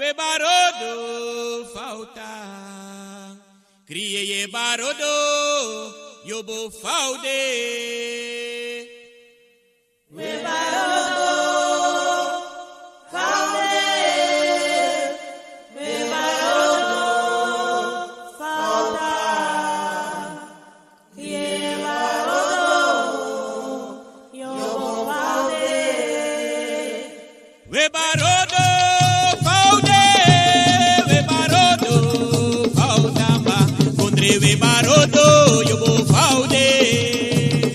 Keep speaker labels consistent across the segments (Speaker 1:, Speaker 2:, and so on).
Speaker 1: we barodo falta. Criei barodo, yobo falde.
Speaker 2: We barodo falde. We barodo falta. Criei barodo, yobo falde.
Speaker 1: We barodo. We barodo, yo vou falde.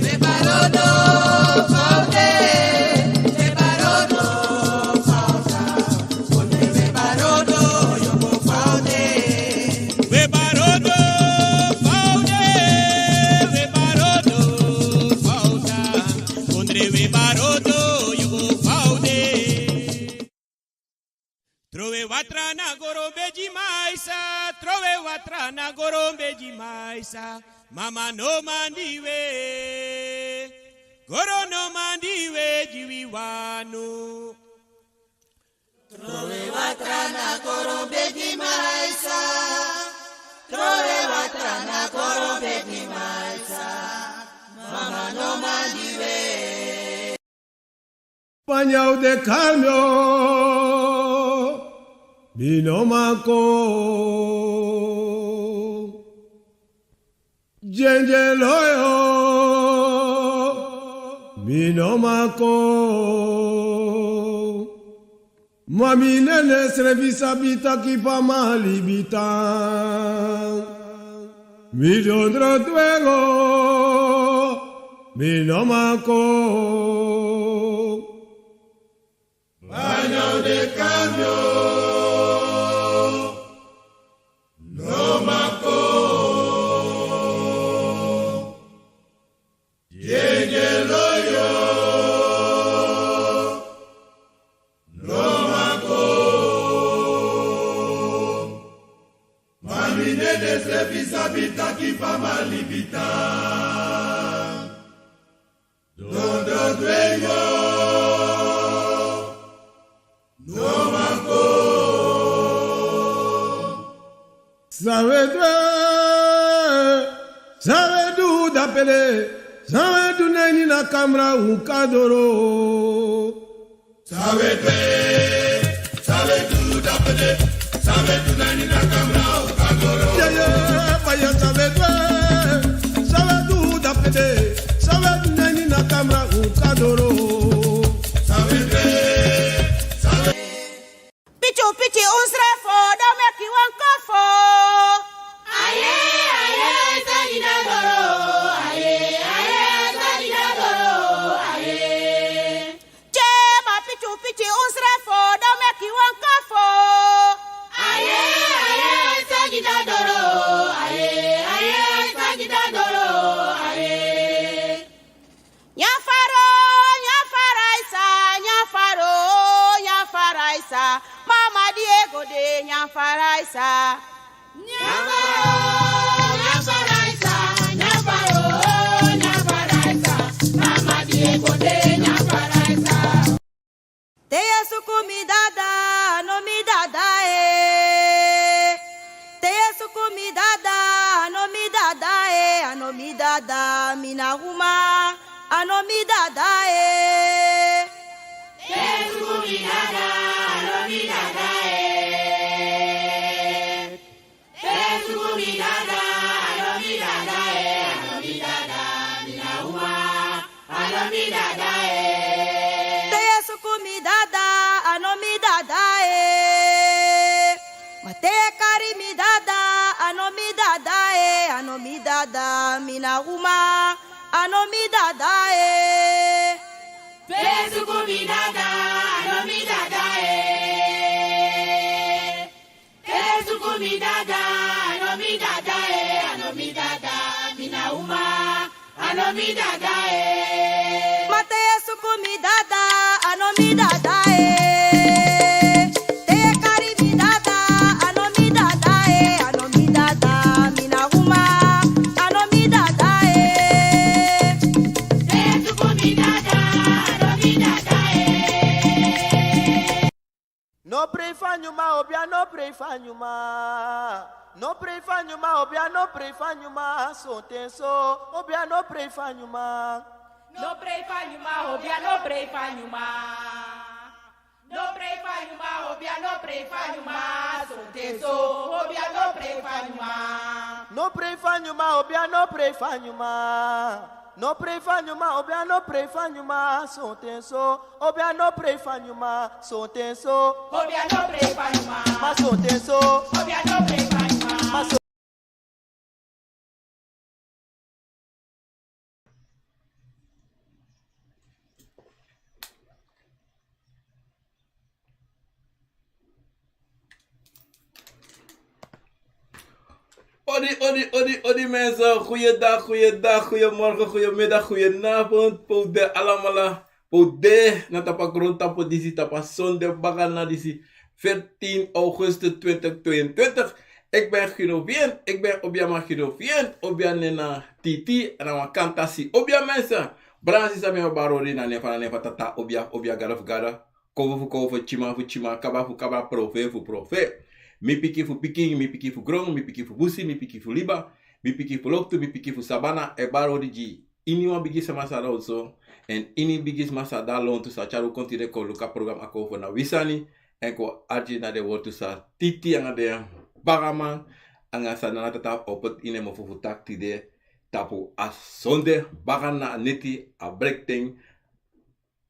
Speaker 2: We barodo, falde. We barodo, falta. Onde we barodo, yo vou falde.
Speaker 1: We barodo, falde. We barodo, falta. Onde we barodo, yo vou falde. Trove watra na gorombe de maisa. Trove watra na gorombe de maisa. Mama no mandiwe. Goro no mandiwe jiwiwano.
Speaker 2: Trove watra na gorombe de maisa. Trove watra na gorombe de maisa. Mama no mandiwe.
Speaker 3: Pañao de cambio. Binomako Jenjeloyo Binomako Mami nene servisa bita kipa malibita Midondro tuego Binomako Pañao de cambio. Habita qui fa malibita Dondo dueño No manco Sabe du d'appeler Sabe du neni na camera un cadoro Sabe du d'appeler Sabe du neni na camera un cadoro Vaya sabe du d'appeler Sabe du neni na camera un cadoro Sabe
Speaker 2: Pichu un srefo do me ki wan kofo Aye sajida doro Aye sajida doro Aye Chema pichu un srefo do me ki wan kofo Aye sajida doro Aye sajida doro Aye Nyafaraisa Mama Diego de Nyafaraisa Nyafaraisa Mama Diego de Nyafaraisa Teya sukumi dada no mi dada Teya sukumi dada no mi dada ano mi dada mina huma ano mi dada Teya sukumi dada no mi dada Teya sukumi dada no mi dada ano mi dada mina huma ano mi dada Teya sukumi dada ano mi dada Mate kari mi dada ano mi dada mina huma ano mi dada Pesuku mi dada ano mi dada Pesuku mi dada ano mi dada mina huma ano mi dada Mate suku mi dada ano mi dada Te kari mi dada ano mi dada mina huma ano mi dada No
Speaker 4: No pray fanyuma, obia no pray fanyuma. No pray fanyuma, obia no pray fanyuma. So ten so, obia no pray fanyuma.
Speaker 2: No pray fanyuma, obia no pray fanyuma. No pray fanyuma, obia no pray fanyuma. So ten so, obia no pray fanyuma.
Speaker 4: No pray fanyuma, obia no pray fanyuma. No pray fanyuma, obia no pray fanyuma. So ten so, obia no pray fanyuma. So ten so,
Speaker 2: Obia no pray fanyuma.
Speaker 4: ma so ten so,
Speaker 2: Obia no pray fanyuma.
Speaker 4: ma so.
Speaker 5: Odi mensen, goeiedag, goeiemorgen, goeiemiddag, goedenavond. Pode allemaal, pode, natapa grond tapo disi tapa zondag bagan na disi 14 augustus 2022. Ik ben Ginovien, ik ben Obiama Ginovien, Obianena Titi, en dan kantasi. Obia mensen, bransi sa me barori na nefa tata, obia gara, kovo, chima, kaba, profe. Mi piki fu piki, mi piki fu grong, mi piki fu busi, mi piki fu liba, mi piki fu loktu, mi piki fu sabana, e baro di ji. Ini wan bigis masada also, en ini bigis masada lon tu sa charu kontine ko luka program Akomfo na wisani, en ko arji na de wotu sa titi anga de bagaman, anga sa na tata opet ine mo fufu tak ti de tapu as sonde, bagan na neti a brekting,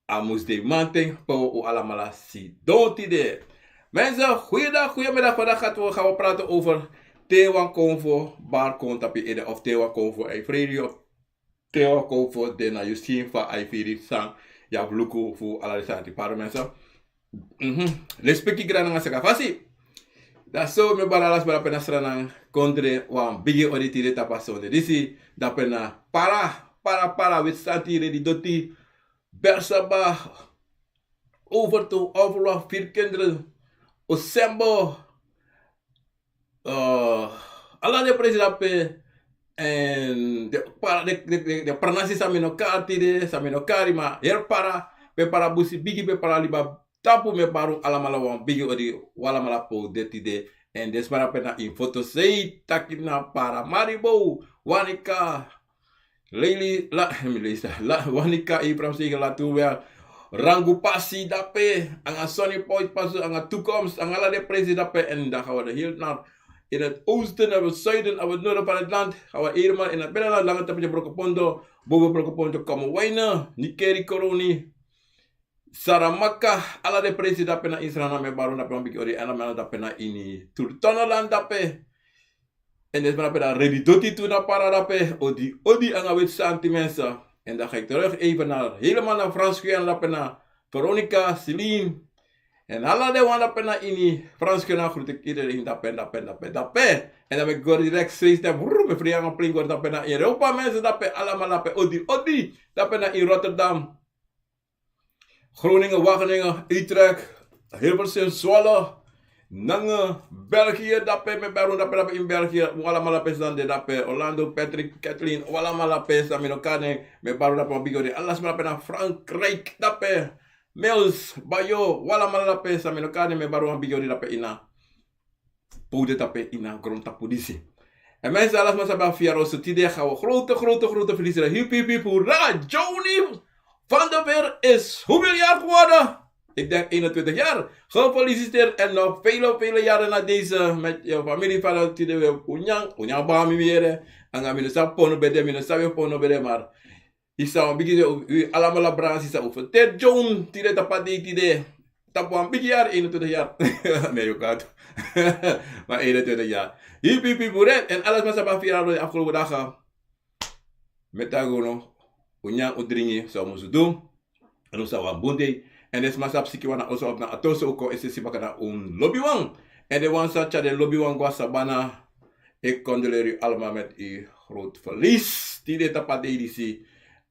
Speaker 5: a musde manteng, po u alamala si donti de. Mensen, goeiedag, goedemiddag. Vandaag gaan we praten over Akomfo, bar kontapi ede of Akomfo ei feri of Akomfo de na justin fa ei feri sang ya bluku fu ala sati para mensen. Respecti grana nga saka fasi. Da so me balalas para pena sranang kontre wan bigi oditi de tapasonde. Disi da pena para with santire di doti bersaba over to overwa 4 kinderen. O sembo alla de presidente en de pranasi samino karti de samino karima para busi bigi pe para liba tapu me baru ala malawan bigi odi wala malapo deti de en despara pena in foto sei takina para maribo wanika Leili la wanika Ibram sigla tu rangu pasi dape anga Sonny Point pasu anga toekomst anga la de president dape en dan gaan we de heel naar in het oosten en het zuiden en het noorden van het land gaan we helemaal in het binnenland lange tapje brokopondo boven brokopondo komen wijnen Nikeri Koroni Saramaka ala de president dape na Israël me baru dape ambiki ori en dan dape na ini Turtonaland dape en dus dape da ready doti tu na para dape odi anga wit santi mensen. En dan ga ik terug even helemaal naar Frans Guyana pena Veronica, Celine. En alla de wana pena ini Frans Guyana groet ik iedereen dape. En dan ben ik direct steeds me vrienden pling dape na Europa mensen dape allemaal dape odi dape na in Rotterdam. Groningen, Wageningen, Utrecht, Hilversum, Zwolle. Nange België dape me baru dape in België wala malape de dape Orlando Patrick Kathleen wala malape samino kane me baru dape bigo de alles malape na Frankrijk dape Mels Bayo wala malape samino kane me baru bigo de dape ina pode dape ina grond tapudisi. En mensen alles maar sabah via roze tide gaan we grote verliezen. Hip hoera Johnny van der Weer is hoeveel jaar geworden? Ik denk 21 jaar. Gefeliciteerd en nog vele jaren na deze met je familie van het Tide Unyang Bami weer. En dan minus pono bede, minus pono bede, maar is een beetje u allemaal branche is over. Ted John, Tide Tapadi Tide. Tapu een beetje jaar, 21 jaar. Nee, je kan het. Maar 21 jaar. Hip boeret. En alles met z'n vier de afgelopen dagen. Met Tagono, Unyang Udringi, zo moeten doen. En dan zou we boende. En des masap siki wana also op na atoso oko esesi bakana lobby wang. En de wan sa de lobby wang was sabana. Ik condoleer u allemaal met uw groot verlies. Die dit tapat edisi.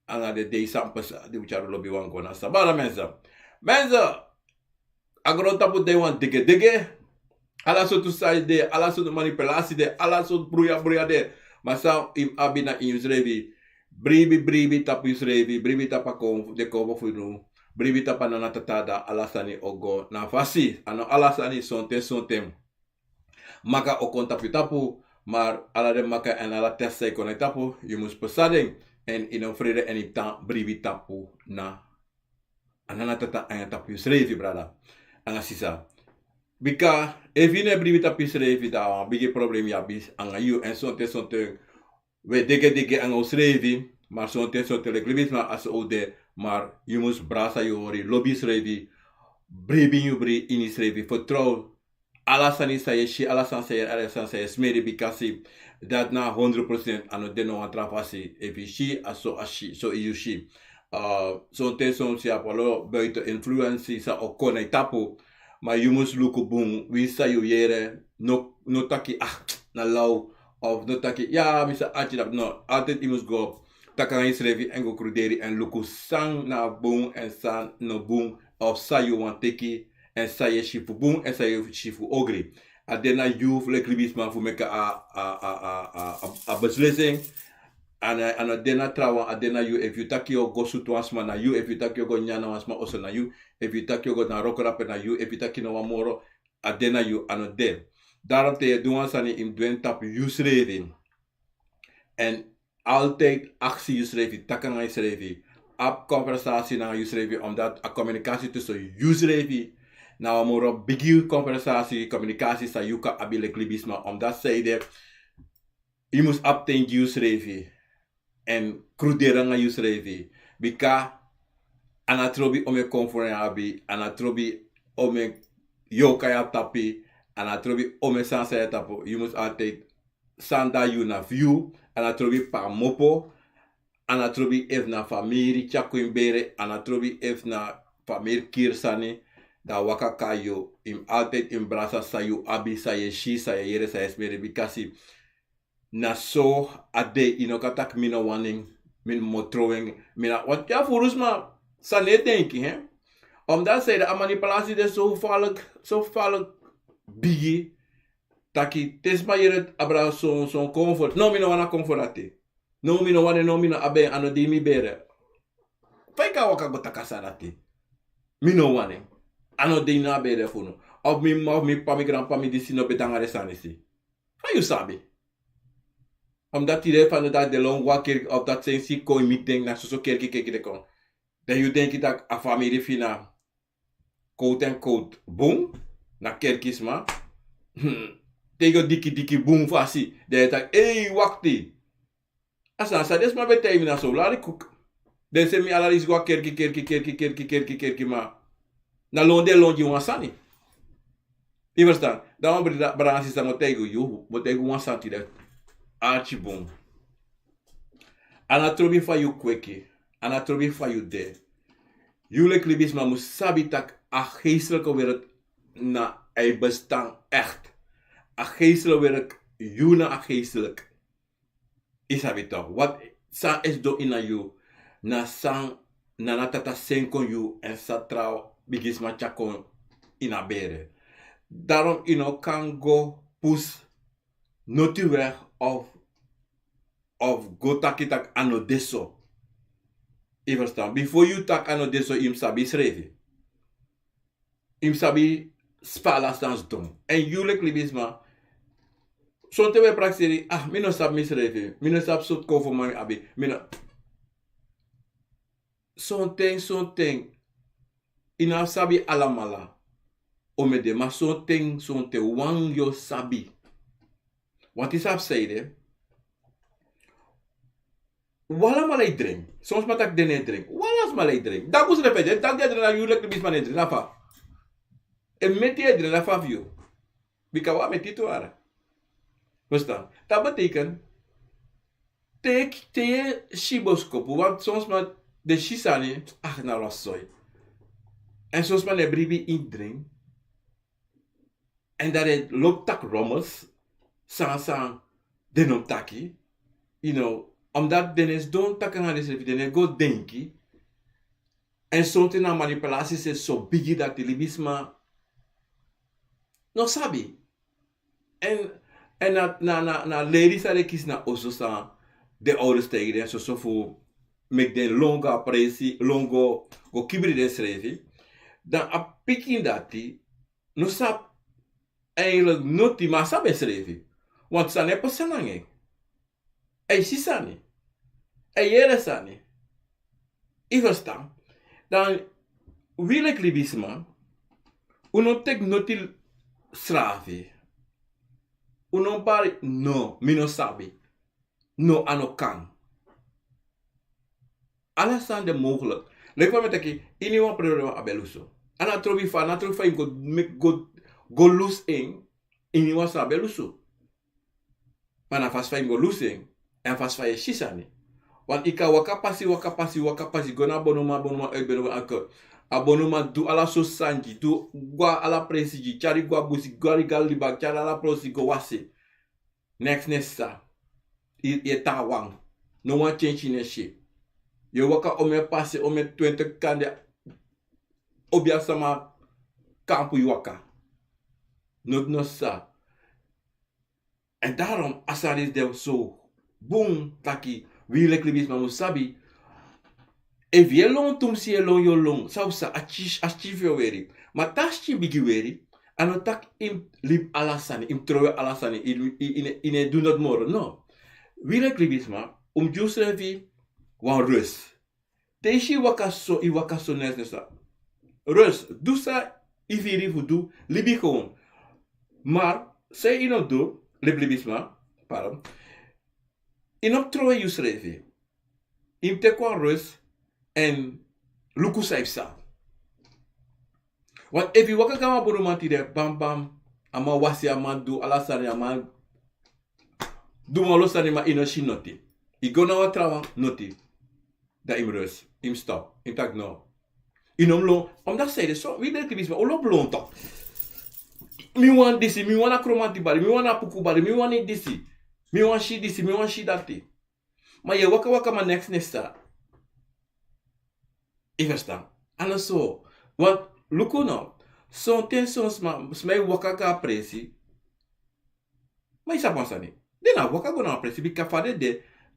Speaker 5: Anga de sampes die ucharo lobby wang wana sabana mensen. Mensen. Agro tapu de wan dige. Ala sotu sai de, ala sotu manipulatie de, ala sotu bruya de. Masa im abina in Israël. Bribi tapu Israël. Bribi tapakom de kobo funu. bribi tapa na tata da alla sani ogo na fasi. Ano alla sani sontem. Maka okon tapu, maar alla de maka en alla tesse kon tapu, je moest besading. En in een vrede en in tan bribi tapu na. Anana tata en tapu srevi brada. Anga sisa. Bika, evine bribi tapu srevi da wan bigi problem ya bis. Anga you en sonte. We dege anga srevi. Maar sonte le klibisma as ode. Maar je moest brasa yori lobby srevi. Bribi you bri ini srevi. Vertrouw. Alla sani saye shi, alla san saye smeri bikasi. Dat na 100% ano deno an trafasi. Evi shi, aso ashi, so iyu shi. Sonte son si apolo buiten influentie sa okone tapu. Maar je moest luku boom. Wie sa yu yere. No taki na lau. Of no taki, ja, misa achi dat. No, altijd je moest go. Taka is revi en go kruderi en luku sang na boom en san no boom. Of sa yu wan teki. En sa je shifu boom en sa je shifu ogri. Adena you vle klibisma fu meka a beslissing. En adena trawa adena you if you taki yo go sutu asma na you, if you taki yo go nyana asma oso na you, if you taki yo go na rokorape na you, if you taki no wamoro adena you anode. Daarom te je doen sani in dwen tap you schreven. En altijd actie you schreven, takanga you schreven. Op conversatie na you schreven, omdat a communicatie tussen you schreven. Nou, moro bigi conversatie, communicatie sa yuka abile klibisma, omdat zij de je moest abten you schreven en kruderen nga you schreven. Bika anatrobi ome conforme abi, anatrobi ome yoka ya tapi, anatrobi ome sansa ya tapo. Je moest altijd sanda you na view, anatrobi pa mopo, anatrobi ef na famiri chako imbere, anatrobi ef na famiri kirsani. Da waka kayo im altijd in brasa sayu abi saye shi saye yere saye smere bikasi na so ade inokatak mina waning min motrowing mina wat ja furusma sa ne denki hè omdat zij de manipulatie de zo valk bigi taki tesma yere abra son comfort no mina wana comfortate no mina abe anodimi bere faika waka gotakasarate mino wane ano de na bere funo. Of mi pa mi grandpa mi disi no betangare sanisi. How you sabi? Omdat die van dat de long wakker of dat zijn si koi meeting na so kerkie de kon. Dan you denk dat a familie fina quote and quote boom na kerkis ma. Tego diki boom fasi. De tak wakti. Asa sa des ma betay mi na so lari cook. Den se mi ala ris gwa kerkie ma. Na londe wansani. Je verstaan? Dan brand is dan motego wansati de archibon. Anatrobi fa you kweke. Anatrobi fa you de. Jule klibisma musabi tak a geestelijke wereld na ei bestaan echt. A geestelijke wereld juna a geestelijk. Isabi toch? Wat sa is do ina you na sang na natata senkon you en sa trouw bigisma chakon inabere. Daarom kan go pus noti weg of go takitak anodeso. Je verstaan? Before you tak anodeso im sabi schreven. Im sabi spala stans dom. En jullie libisma sonte we praxeri mino sab misreven. Mino sab sot kofo mami abi. Mino sonte ina sabi alamala omede ma sonte wang yo sabi. Wat is abseide? Wala malay drink. Soms matak dene drink. Walas malay drink. Dagus repete. Tak dia drink na yulek bis man drink. Nafa. E meti e drink nafa view. Bika wa meti to ara. Verstaan? Dat betekent te shiboskopu. Want soms ma de shisani na rossoi. En soms maar bribi indring. En dat het loopt tak rommels. Sang denom taki. Omdat den is don takken aan deze den go denki. En soms na manipulatie is zo bigi dat de libisma no sabi. En na ladies are kies na osso sa de ouders tegen en zo voor met den longa presi, longo go kibri den schrevi, dan a pikin dati, no sap eigenlijk noti maar sabe schrevi. Want sa ne pasanange. Ei sisani. Ei yere sani. I verstaan. Dan wil ik libisma, uno tek noti sravi. Uno pari no, mino sabi. No ano kan. Alles aan de mogelijk. Lek wat met aki, ini wan problema abeluso. Ana trobi fa go lose ini wan sa abeluso. Mana fas fa go lose en fas fa ye shisani. Want ika wakapasi, gona bonoma akko. Abonoma du ala so sanji, du gua ala presiji, chari gua busi, gua galiba, chari ala prosi go wasi. Next sa. Ye ta wang. No one change in a shape. Yo waka ome passe ome 20 kande obia sama kampu waka. No sa. En daarom asaris de so boom taki wielek libis mamusabi. If je long tum si long yo long sausa achieve yo weri. Maar taschi bigi weri. Ano tak im lib alasani, im trowe alasani, in do not more. No. Wielek libis ma jusrevi wan rus. Teishi wakaso i wakaso nesnesa. Rus, doe sa ifiri fudu libi gewoon. Maar, zij inop do, libisma, pardon. Inop trowe jusrevi. Im te kwan rus en luku saifsa. Want if you waka kama burumati de bam bam, ama wasi ama do alasani ama do malosani ma inoshi noti. Igona wa trawa noti. Da im rus, im stop, im tak no. Inom long, omdat zij zo, wie denkt is maar olop long toch. Mi wan disi, mi wan akromati bari, mi wan apuku bari, mi wan disi, mi wan shi disi, mi wan shi dati. Maar je waka ma next nesta. Ik verstaan. Alles zo. Want, luku nou, zo'n ten soms mij waka ka presi. Maar je sapan sani. Dena waka go na presi, bi kafade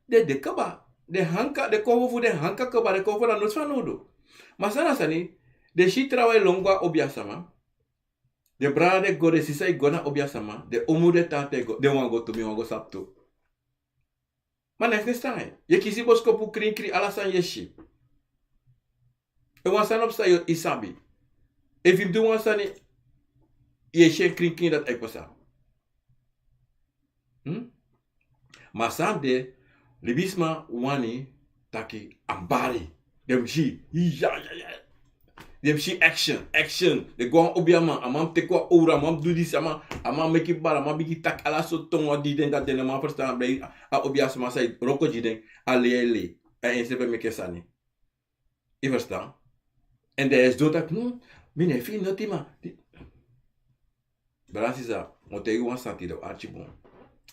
Speaker 5: de kaba. De hanka, de kovo fu de hanka kaba, de kovo na nosfa nodo. Masana sani, de shi trawa longwa obiasama. De brade go de sisa igona obiasama. De omu de tate go, de wango to mi wango sapto. Maar next time, je kisi bosko pu kri alasan yeshi. E wansan op sa yo isabi. If you do wansani, ye kri dat ekposa. Masande, libisma wani taki ambari. Dem shi dem shi action. De go obiama amam tekwa ora amam do this amam make it bar amam bigi tak ala so tongo di den dat den ma verstaan bij a obias ma sai roko di den ale en se me kesani. I verstaan. En de is dat no mine fi notima. Brasisa motegu wan santi do archibon.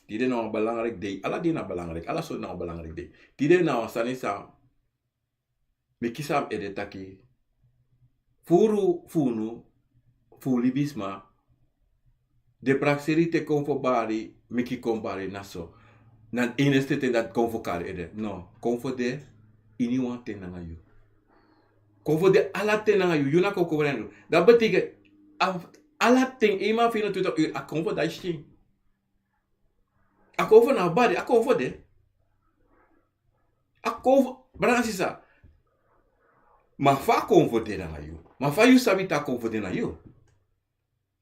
Speaker 5: Tide na belangrijk ding. Alla die na belangrijk. Alla so na belangrijk ding. Tide na wasani sa. Mikisam edetaki. Furu funu. Fulibisma. De praxeri te konfobari. Miki kombari naso. Nan eneste ten dat konfokari ede. No. Konfode. Ini wan ten na yu. Konfode ala ten na yu. Yuna kokobrendo. Dat betekent. Ala ten. Ema 24 uur. A konfode ishting. Akomfo na bari, akomfo de. Akomfo, bransisa. Ma fa akomfo de na you. Ma fa you sabi ta akomfo de na you.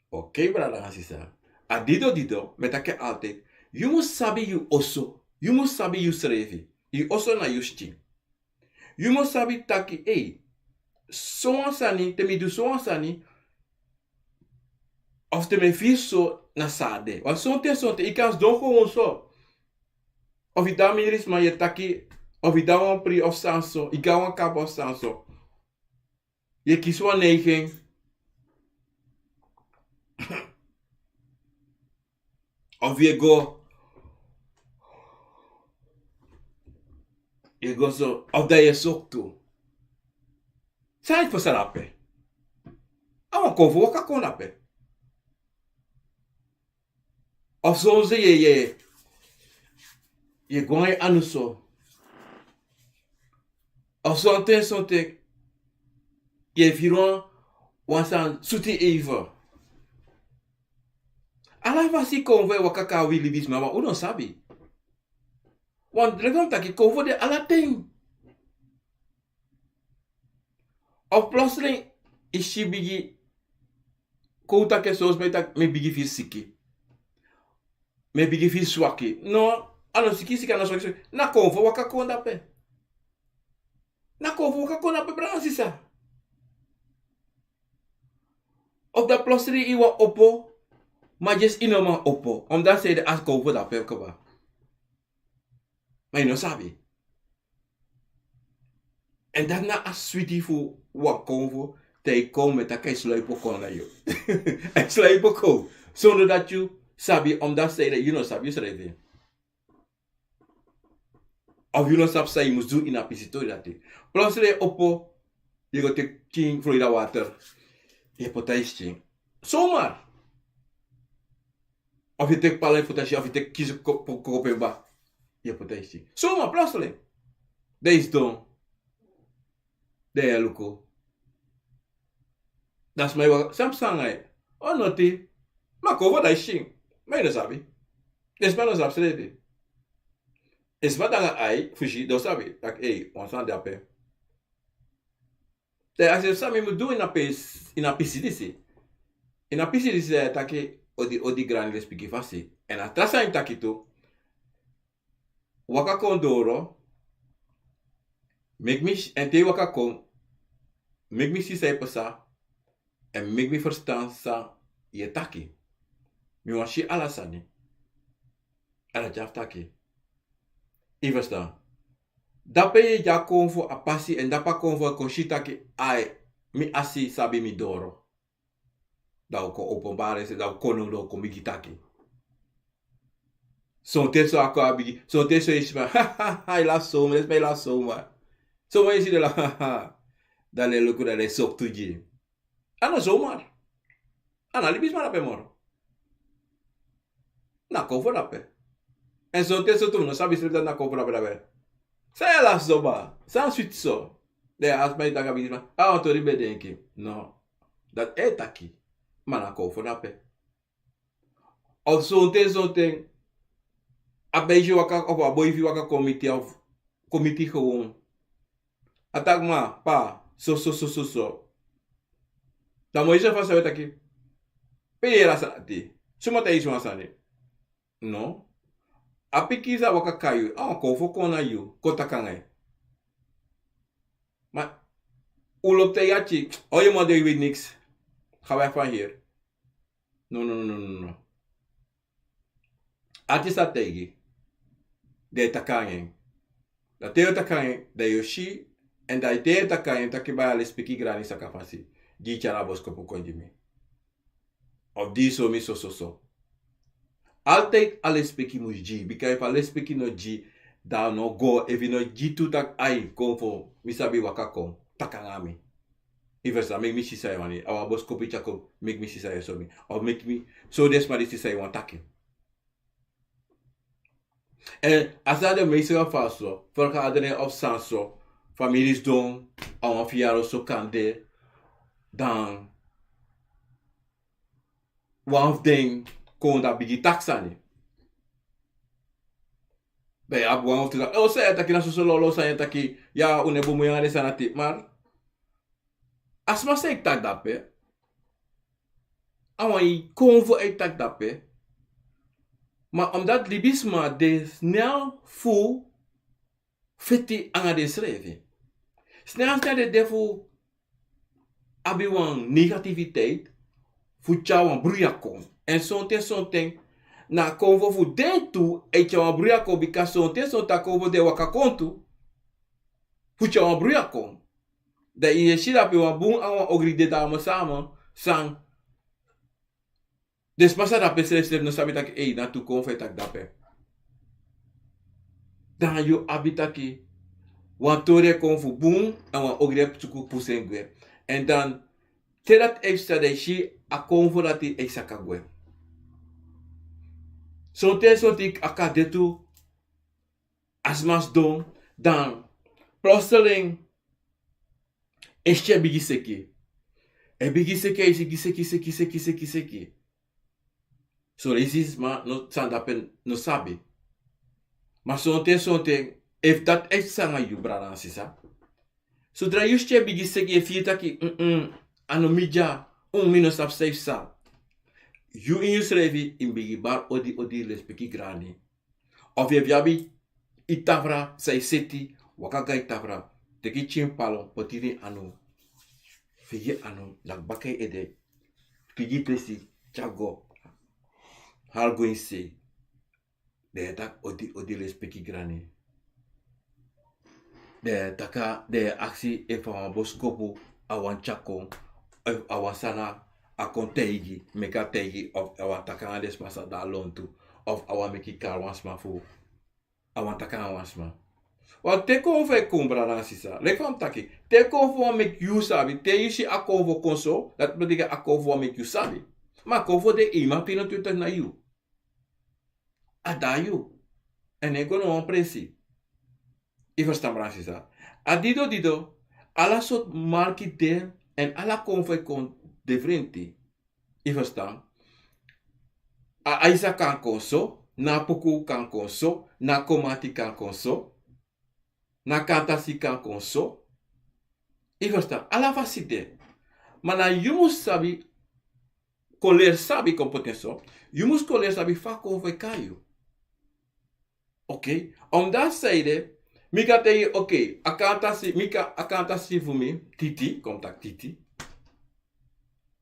Speaker 5: Okay, bransisa. A dido, metake altijd. You must sabi you also. You must sabi you srevi. You also na you sting. You must sabi taki, hey. So ansani, te mi du so ansani. Of te me viso na sade. Want sonte, ik kan doen gewoon zo. Of je daar meer is, maar je taki, of je daar een pri of sanso, ik ga een kap of sanso. Je kiest wel neiging. Of je go zo, of dat je sortu. Zij voor sarape. Awan konvo waka konape. Of zo ze je gewoon anuso. Of something, je viron, wansan suti even. Alla fasi konvo wakaka wili bis mama, u don't sabi. Want lekom taki konvo de alla ting. Of plotseling is she bigi kouta ke sos me bigi feel siki. Me bigi feel swaki. No, ano siki ano swaki. Na konvo wakakonda pe. Na konvo wakakonda pe brana sisa. Of dat plotseling iwa oppo. Maar just inoma oppo. Omdat ze de as konvo da pe kaba. Maar je no sabi. En dat na as sweetie fu wakonvo. Te kom met dat sluipo kon na yo. En sluipo ko. Zonder dat je sabi omdat ze de you no sabi schrijven. Of you no sabi say je moet doen in a pisito dat. Plotseling oppo. Je gaat te king Florida water. Je potais king. Zomaar. Of je tek palen potasie, of je tek kiezen kopenba. Je potatie. Zomaar, plotseling. Deze don. Deze luko. Dat is mij wat. Samsung. Oh, noti. Maar kovo dat is shing. Maar je no sabi. Is maar no sabi strede. Is wat dan ai, fuji, do sabi. Tak, ons aan de ape. De als je sabi moet doen in a pisidisi. In a pisidisi, tak odi grande spiki fasi. En atrasa in takito. Waka kondoro. Make me en te waka kon. Make me si say pasa. En make me verstaan sa je taki. Mi washi alla sani. Alla jaf taki. I verstaan. Dape je ja konvo a pasi en dapa konvo koshitaki ai mi asi sabi mi doro. Dat ko openbaar is, dat kono do komigitaki. Zo'n teso akabigi, zo'n teso is maar, haha, laat zomaar, is mij laat zomaar. Zomaar is de la, haha, dan le luku dat is sortu je. Ano zomaar. Ana libis maar ape moro. Na kovo ape. En zo'n teso tu no sabi strip dat na kovo ape. Zij laat zomaar, sans suite zo. De as mij dat kabigi maar, to ribe denki. No, dat etaki. Maar na kovo ape. Of zo'n ting. A beetje waka of a boy waka committee gewoon. Atak ma pa so. Dan moet je zo vast weten dat pera sati. Suma te isu asani. No. A pikiza waka kayu. Kofo kona yu. Kota kangai. Maar ulop te yachi. Je maar je weet niks. Ga weg van hier. No. Atisa tegi. De takangeng. Dat teo takangeng, de yoshi, en dat teo takangeng, dat je bij alle spiki grani sakafasi. Die chana bosko pokondimi. Of die so mi so. Altijd alle spiki moet ji. Because if alle spiki no ji, dan no go. If you no ji tu tak ai, konfo, misabi wakakon, takangami. Iversa, make me sisa wani. Awa bosko pichako, make me sisa yosomi. Or make me, so desma sisa wan takin. En als dat de meeste geval zo, vergaderingen of sanso, families doen, een verjaardag zo kan de, dan, one ding, kon dat bigi taxani. Bij ab one of the, zei dat je na zo lolo zei dat je, ja, unebo mo yang sana tip, maar, as mas ik tak dape, awan I konvo ik tak dape. Maar omdat libisma de snel voel, feti anga de schrijven. Snel de defu abiwan negativiteit, fu chawan bruyakon. En sonten, na konvo fu den tu, e chawan bruyakon, bika sonten konvo de wakakontu, fu chawan bruyakon. Da iye shida pe wan boom awan ogri de dame samen, sang, despasa da pesere no sabi tak na tu konfe tak dape. Dan yo abitaki wan tore konfu boom en wan ogre tuku pusengwe. En dan terat extra de shi a konfu dati exakagwe. Sonti akadetu asmas don dan plotseling Este bigi seki. E bigi seki. So is maar no sandapen no sabe. Maar sonte, if dat echt sanga you brada sisa. Zodra je ste bigi seki e fieta ki anomija minus of safe sa. You in you in bigi bar odi respeki grani. Of je viabi itavra sai seti wakaga itavra teki chimpalo potiri anu. Figi anu lak bakai ede. Figi presi chago. Halgo in se. De tak odi respeki grani. De taka de aksi efa boskopu awan chako awan sana akon teigi meka teigi of awan taka des masa da lontu of awan meki kar wansma fu awan taka wansma. Wat teko fe kumbra na sisa. Lekam taki. Teko fo make you sabi. Te yusi akomfo konso. Dat betekent akomfo make you sabi. Maar akomfo de ima pino tuta na you. Adayu. En ego no presi. I verstaan Fransisa. Dido. Alla soort marki de en alla konfo kon defrenti. I verstaan. Aisa kan konso. Na puku kan konso. Na komati kan konso. Na kantasi kan konso. I verstaan. Alla fasi de. Maar na you sabi. Koler sabi kompetenso. You must koler sabi fa konfo kayu. Oké. Omdat zeide. Mika te oké. Akantasi voor me. Titi. Contact Titi.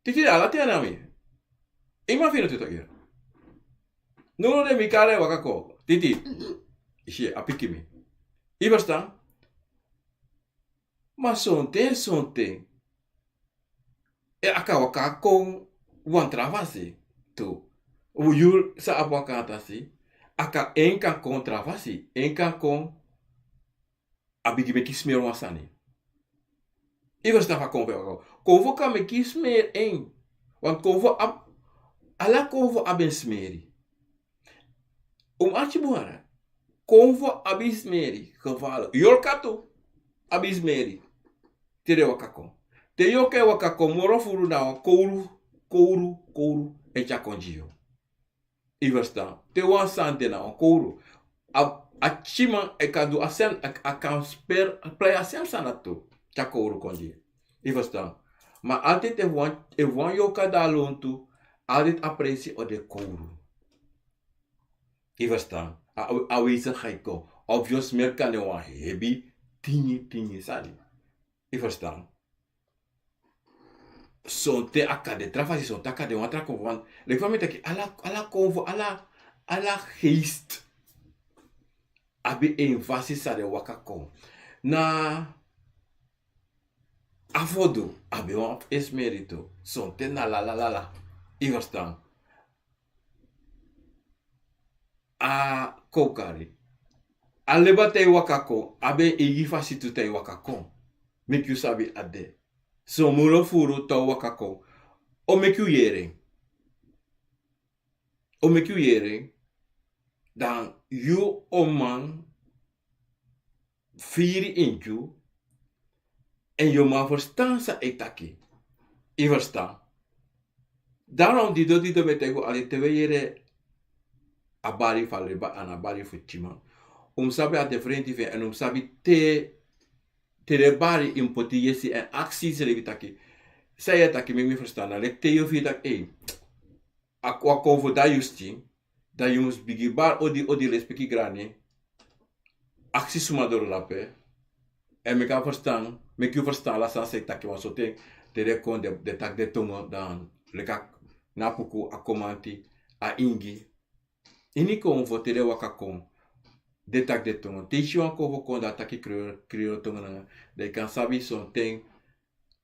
Speaker 5: Titi ala te anami. Ima fino tuto hier. No de mikare wakako. Titi. Ishi apikimi. I verstaan. Maar sonte. E akawaka kon wan travasi. Tu. O yul sa apakantasi. Aka enkan kon travasi. Enkan kon abigi me kismer wasani. I verstaan van konvo. Konvo kan me kismer en. Want konvo ala konvo aben smeri. Achibuara. Konvo abismeri. Gevallen. Yorkato abismeri. Tere wakako. Te yoke wakako morofuru na kouru e chakonjio. I verstaan. Te wan sante na kouru. Achima e kan do asem kan play asem sanato. Chakouru konji. I verstaan. Maar altijd e wan yoka da lontu. Altijd aprecie o de kouru. I verstaan. Aweze gaiko. Obvious merka ne wan hebi. Tini sali. I verstaan. Sonte akade trafasi sonte akade wantra konvan. Le kwam met ala konvo ala geest. Abi een fasi sa de wakako. Na avodo abi wan esmerito. Sonte na la. I verstaan. A kokari. Aleba te wakako. Abe igi fasi tu te wakako. Make you sabi ade. So muro furu to wakako. O make you yering. Dan you man firi intju. En je man verstaan sa etaki. I verstaan. Daarom dido metego ali tewe yere a bari faleba an a bari fuchima. Sabi a defrenti en sabi te bari in poti yesi en acties revitaki. Zij taki me verstaan. Lek te yo vidak Aqua convo da justi. Da je moest bigibar odi respecti grani. Acties sumador lape. En me kan verstaan. Me kan verstaan la sanse taki wan sote. Te rekon de tak de tongo dan. Lekak napuku akomanti a ingi. Ini convo te de wakakon. De tak de tongo. Te shi wan convo kon da taki kriyo tongo na. De kan sabi son ten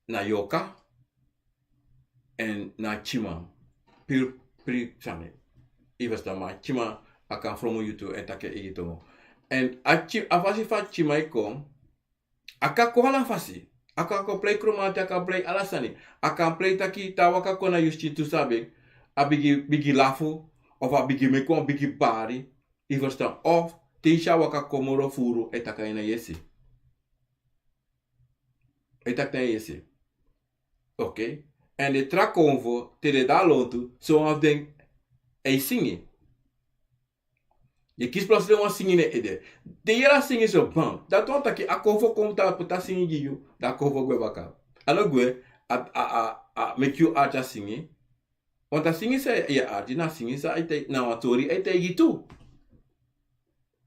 Speaker 5: na yoka. En na chima. Pri sane. I verstaan maar chima akan from YouTube en take ito. En afasi fa chima iko. Aka ko hala fasi. Aka ko play kromati aka play alasani. Aka play taki tawaka ko na justi tu sabe. A bigi lafu of a bigi meko bigi bari. I verstaan of tisha waka komoro furu etaka ina yesi. tak na esse. Oké? En de Akomfo, te de dalontu, zo af denk, singen. Je kies plotseling een zingen ede. De hele zingen zo bang. Dat want dat je Akomfo komt daar puta zingen giyu. Dat Akomfo gwe baka. Ano gwe make you arja zingen. Want dat zingen ze je arji na zingen ze uit na watori uit gitu.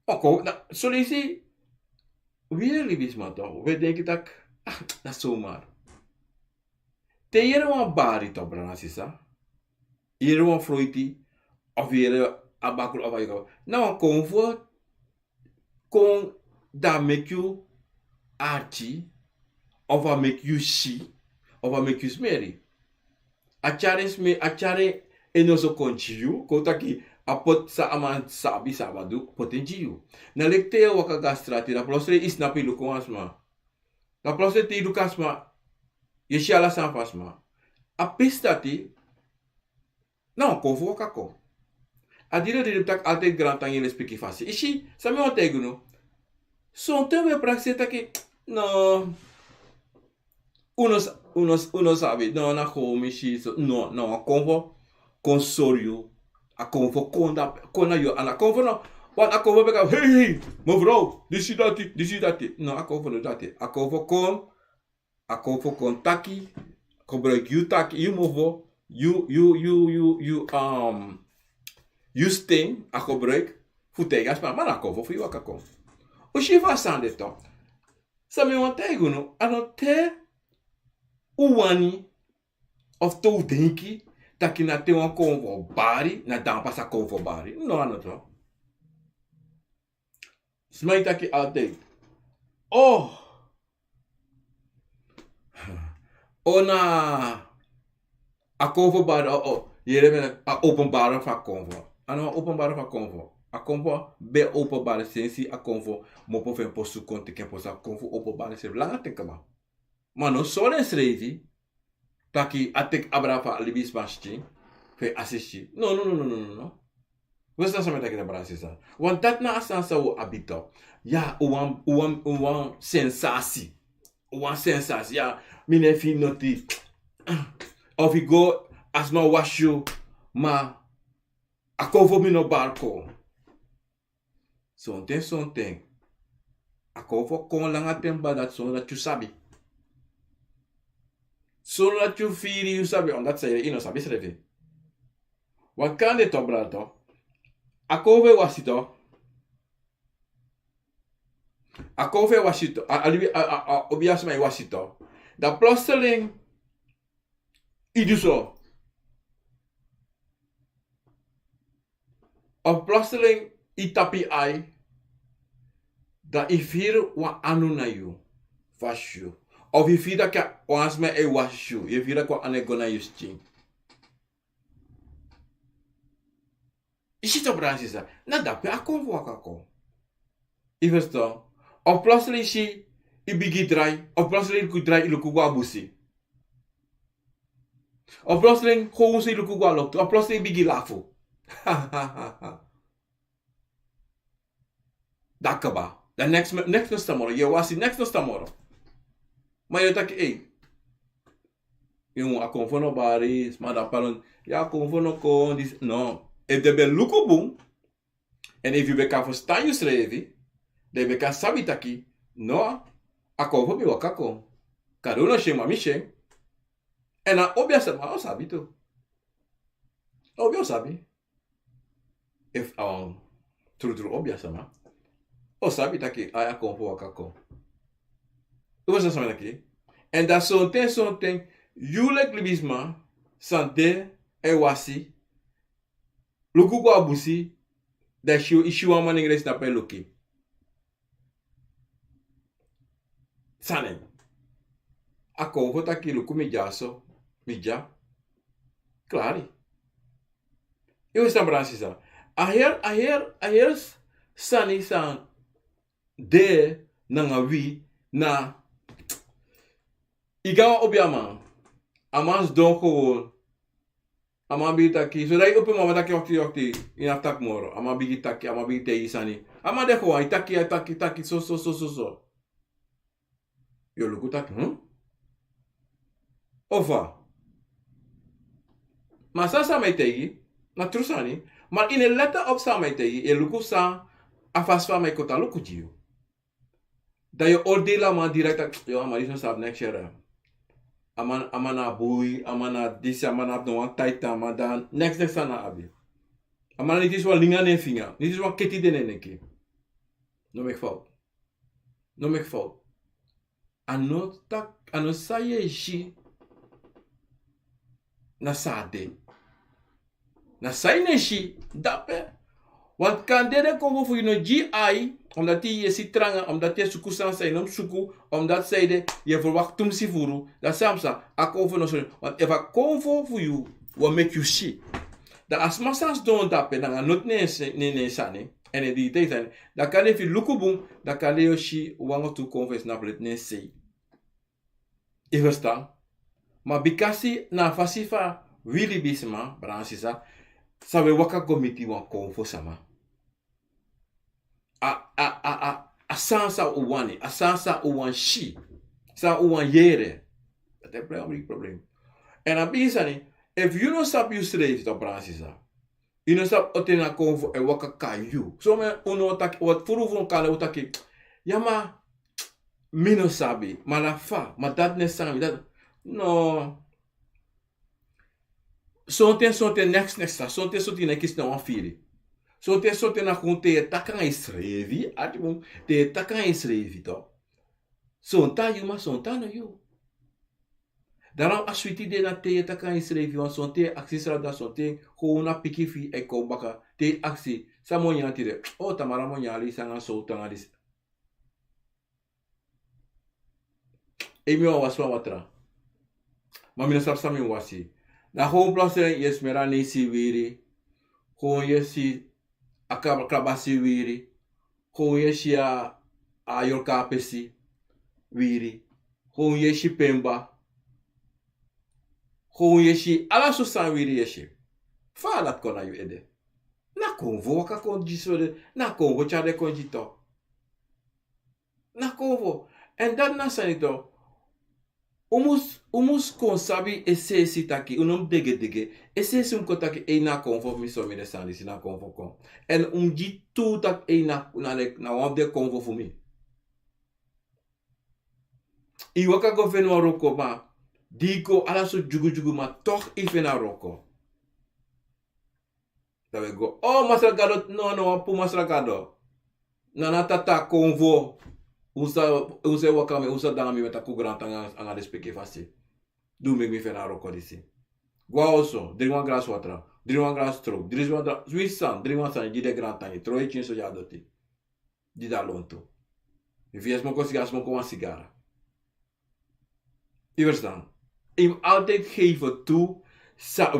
Speaker 5: Oko na solisi. Wie libis man toch? We denken dat dat zomaar. Te hier een bari toch brana sisa. Hier een fruiti of hier abakul of ayo. Nou Akomfo kon da make you archi of a make you she of a make you smeri. Achare enoso konchiyu kotaki apot sa aman sabi sabadu potenjiyu. Na lekte waka gastrati na plosre is na pilu asma. Na plosre ti kasma yeshala san fasma. Apistati na Akomfo kako. Adiro de tak altijd grand tang yele speki fasi. Ishi sami on teguno. Son te we praxeta ki no uno sabe no na home shi so no Akomfo kon sortu. Akomfo kon na yo ana Akomfo no. Wat Akomfo beka hey mevrouw disi dati. No Akomfo no dati. Akomfo kon taki. Gebruik you taki you movo you sting a gebruik futegas maar Akomfo fu waka kom. O shifa sande to. Sami on teguno ano te uwani of to denki taki na te wan Akomfo bari na dan pas Akomfo bari. No ano to. Smai taki altijd. Oh. Ona Akomfo bari Jere ben openbare van Akomfo. Ano openbare van Akomfo. Akomfo be openbare sensi Akomfo mopo fen posu konti ke posa Akomfo openbare se langa tekama. Mano solen srevi taki atek abrafa libis masti fe assisti. No. We staan samen tegen de brasisa. Want dat na asansa wo abito. Ja, uwan sensatie. Uwan sensatie. Ja, mine fi noti. Of you go as ma wash you ma Akomfo mi no barko. Something. Akomfo kon langa temba dat so dat you sabi. So dat you feel you sabi. On dat say you sabi srevi. Wat kan dit obrato? Akomfo wasito. Akomfo wasito. Obias mai wasito. Da plotseling iduso. Of plotseling itapi ai. Da ifir wa anu na you. Fashu. Of ifira ka wansme e washu. Ifira kwa anegona yusting. Ishito bransisa. Na dape Akomfo wakako. Iversto. Of plotseling si ibigi drai. Of plotseling ku drai iluku wabusi. Of plotseling gewoon ze iluku walopto. Of plotseling bigi lafu. Dakaba. The next no stamoro. Je was next no stamoro. Maar je tak yung Akomfo no bari. Smada palon. Ja Akomfo no kon. No. If de ben luku boom. En if you beka verstaan je schrevi. De beka sabitaki. No. Akomfo bi wakako. Karuno shema mishen. En na obia sama o sabi to. Obia sabi. If true obia sama. O sabi taki ay Akomfo wakako. Uwe sa sama taki. En dat something you like libisma sante e wasi. Luku kwa abusi. Da ishu wa man ingres na pe luki. Sanen. Akomfo taki luku mijaso. Mija. Clari. Eu estou brancisa. Aher sani san de nangawi na igawa obiama. Amans don gewoon. Ama bigi taki. So dai open mama taki okti ina tak moro. Ama bigi taki, ama bigi te isani. Ama de gewoon taki so. Yo luku taki, Ova. Maar sa mai tegi, na trusani, maar in een letter op sa mai tegi, luku sa, afasfa mai kota luku jiu. Dat je oordela maar direct, yo, maar is no sab next year. Amana boy, amana this, amana no one tight, amana next na abi. Amana niet is wel linga ne vinger, niet is wel ketty de neneke. No mek fout. No mek fout. Ano saye ji na sade. Na saye shi dape. Want kan dede komen voor je GI, omdat die je ziet trangen, omdat je suku san zijn om suku, omdat zij je verwacht tum si furu, dat samsa, Akomfo no sorry. Want if Akomfo voor you, will make you see. Dat als masas don't dape, dan not ne sane, en die te zijn, dan kan je lukubung, dan kan je shi wango tu confess na plet ne sei. Je verstaan? Maar bikasi na fasifa wili bisma, bransisa, sabe waka komiti wan Akomfo sama. A sansa uwani, a sansa uwan shi, sa uwan yere. Dat is een probleem. En dan bisani, if you don't stop you slave to bransisa, you don't stop oten Akomfo e waka kayu. So me uno tak wat furu fun kale utaki. Yama mino sabi, malafa, ma dat ne sangi dat. No. Sonten next sonten nekis na wan firi. Sonten na kunte takan isrevi, atibum te takan isrevi to. Sonta yuma sonta no you. Daarom aswiti de na te takan isrevi wan sonte aksisra da sonte ko na pikifi e ko baka te aksi samonya tire. O tamara monya sanga sonta ngalis. Emi wa waswa watra. Mamina sapsami wasi. Na gewoon plassen yes mera nesi wiri. Gewoon yesi akabasi wiri. Gewoon yesi a yorkapesi wiri. Gewoon yesi pemba. Gewoon yesi ala susan wiri yesi. Falat kona yu ede. Na Akomfo waka kon jisode. Na Akomfo chade kon jito. Na Akomfo. En dat na sanito. Umus kon sabi ese taki unum dege ese sum ko taki e na Akomfo mi so mi de sandi si na Akomfo kon en jitu tak e na wan de Akomfo fu mi I waka go feno roko ma diko ala so jugu ma toch ife na roko tawe go oh masragado no pu masragado na tata Akomfo usa wakame usa dami meta ku granta anga respecte fasi. Du me fena roko disi. Gua oso, drinwan gras watra, drinwan gras tro, drinwan Swissan, drinwan san di de granta ni, troe chinso ya doti. Di da lonto. Mi vies mo kosigas mo kom sigara. Je verstaan? Ik altijd geven toe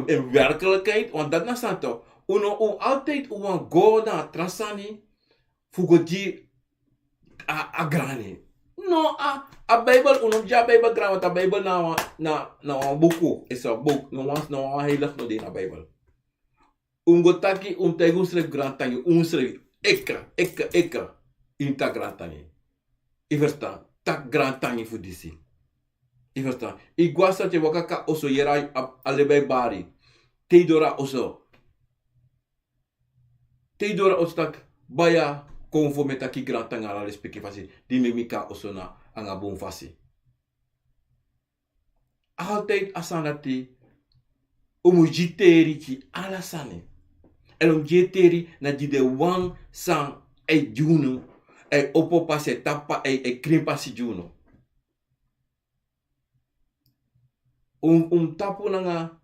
Speaker 5: in werkelijkheid, want dat na santo. Uno altijd go na trasani, fugo di a grani. No, a Bijbel, uno ja Bijbel grani, a Bijbel na buku, is a boek, no heilig no de na Bijbel. Ungo taki, tego schrijf grantangi, schrijf eka, inta grantangi. Je verstaan, tak grantangi voor disi. Je verstaan, ik guasa te wakaka oso yera allebei bari, teidora oso tak baya, conforme taki grantanga la respecte fasi di memika osona anga bon fasi altijd asanati jiteri ki alasane jiteri na di de wang san e juno e opo pase tapa e krimpa si juno tapu nanga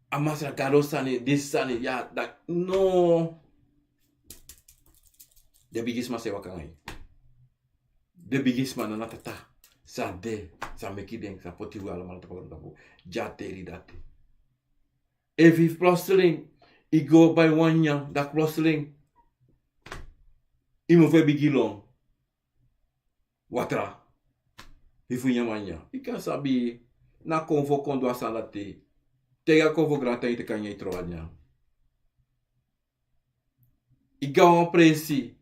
Speaker 5: amasra karosane desane ya da no de bigisma se wakangai. De bigisma na natata. Sa de, sa meki denk, sa poti wala mal tapu. Jateri dati. If plotseling, I go by wanya, dat plotseling, I mo fe bigilong. Watra. I funya manya. I kan sabi, na Akomfo kondo asalate. Tega Akomfo granta ite kanya itroanya. I ga on presi.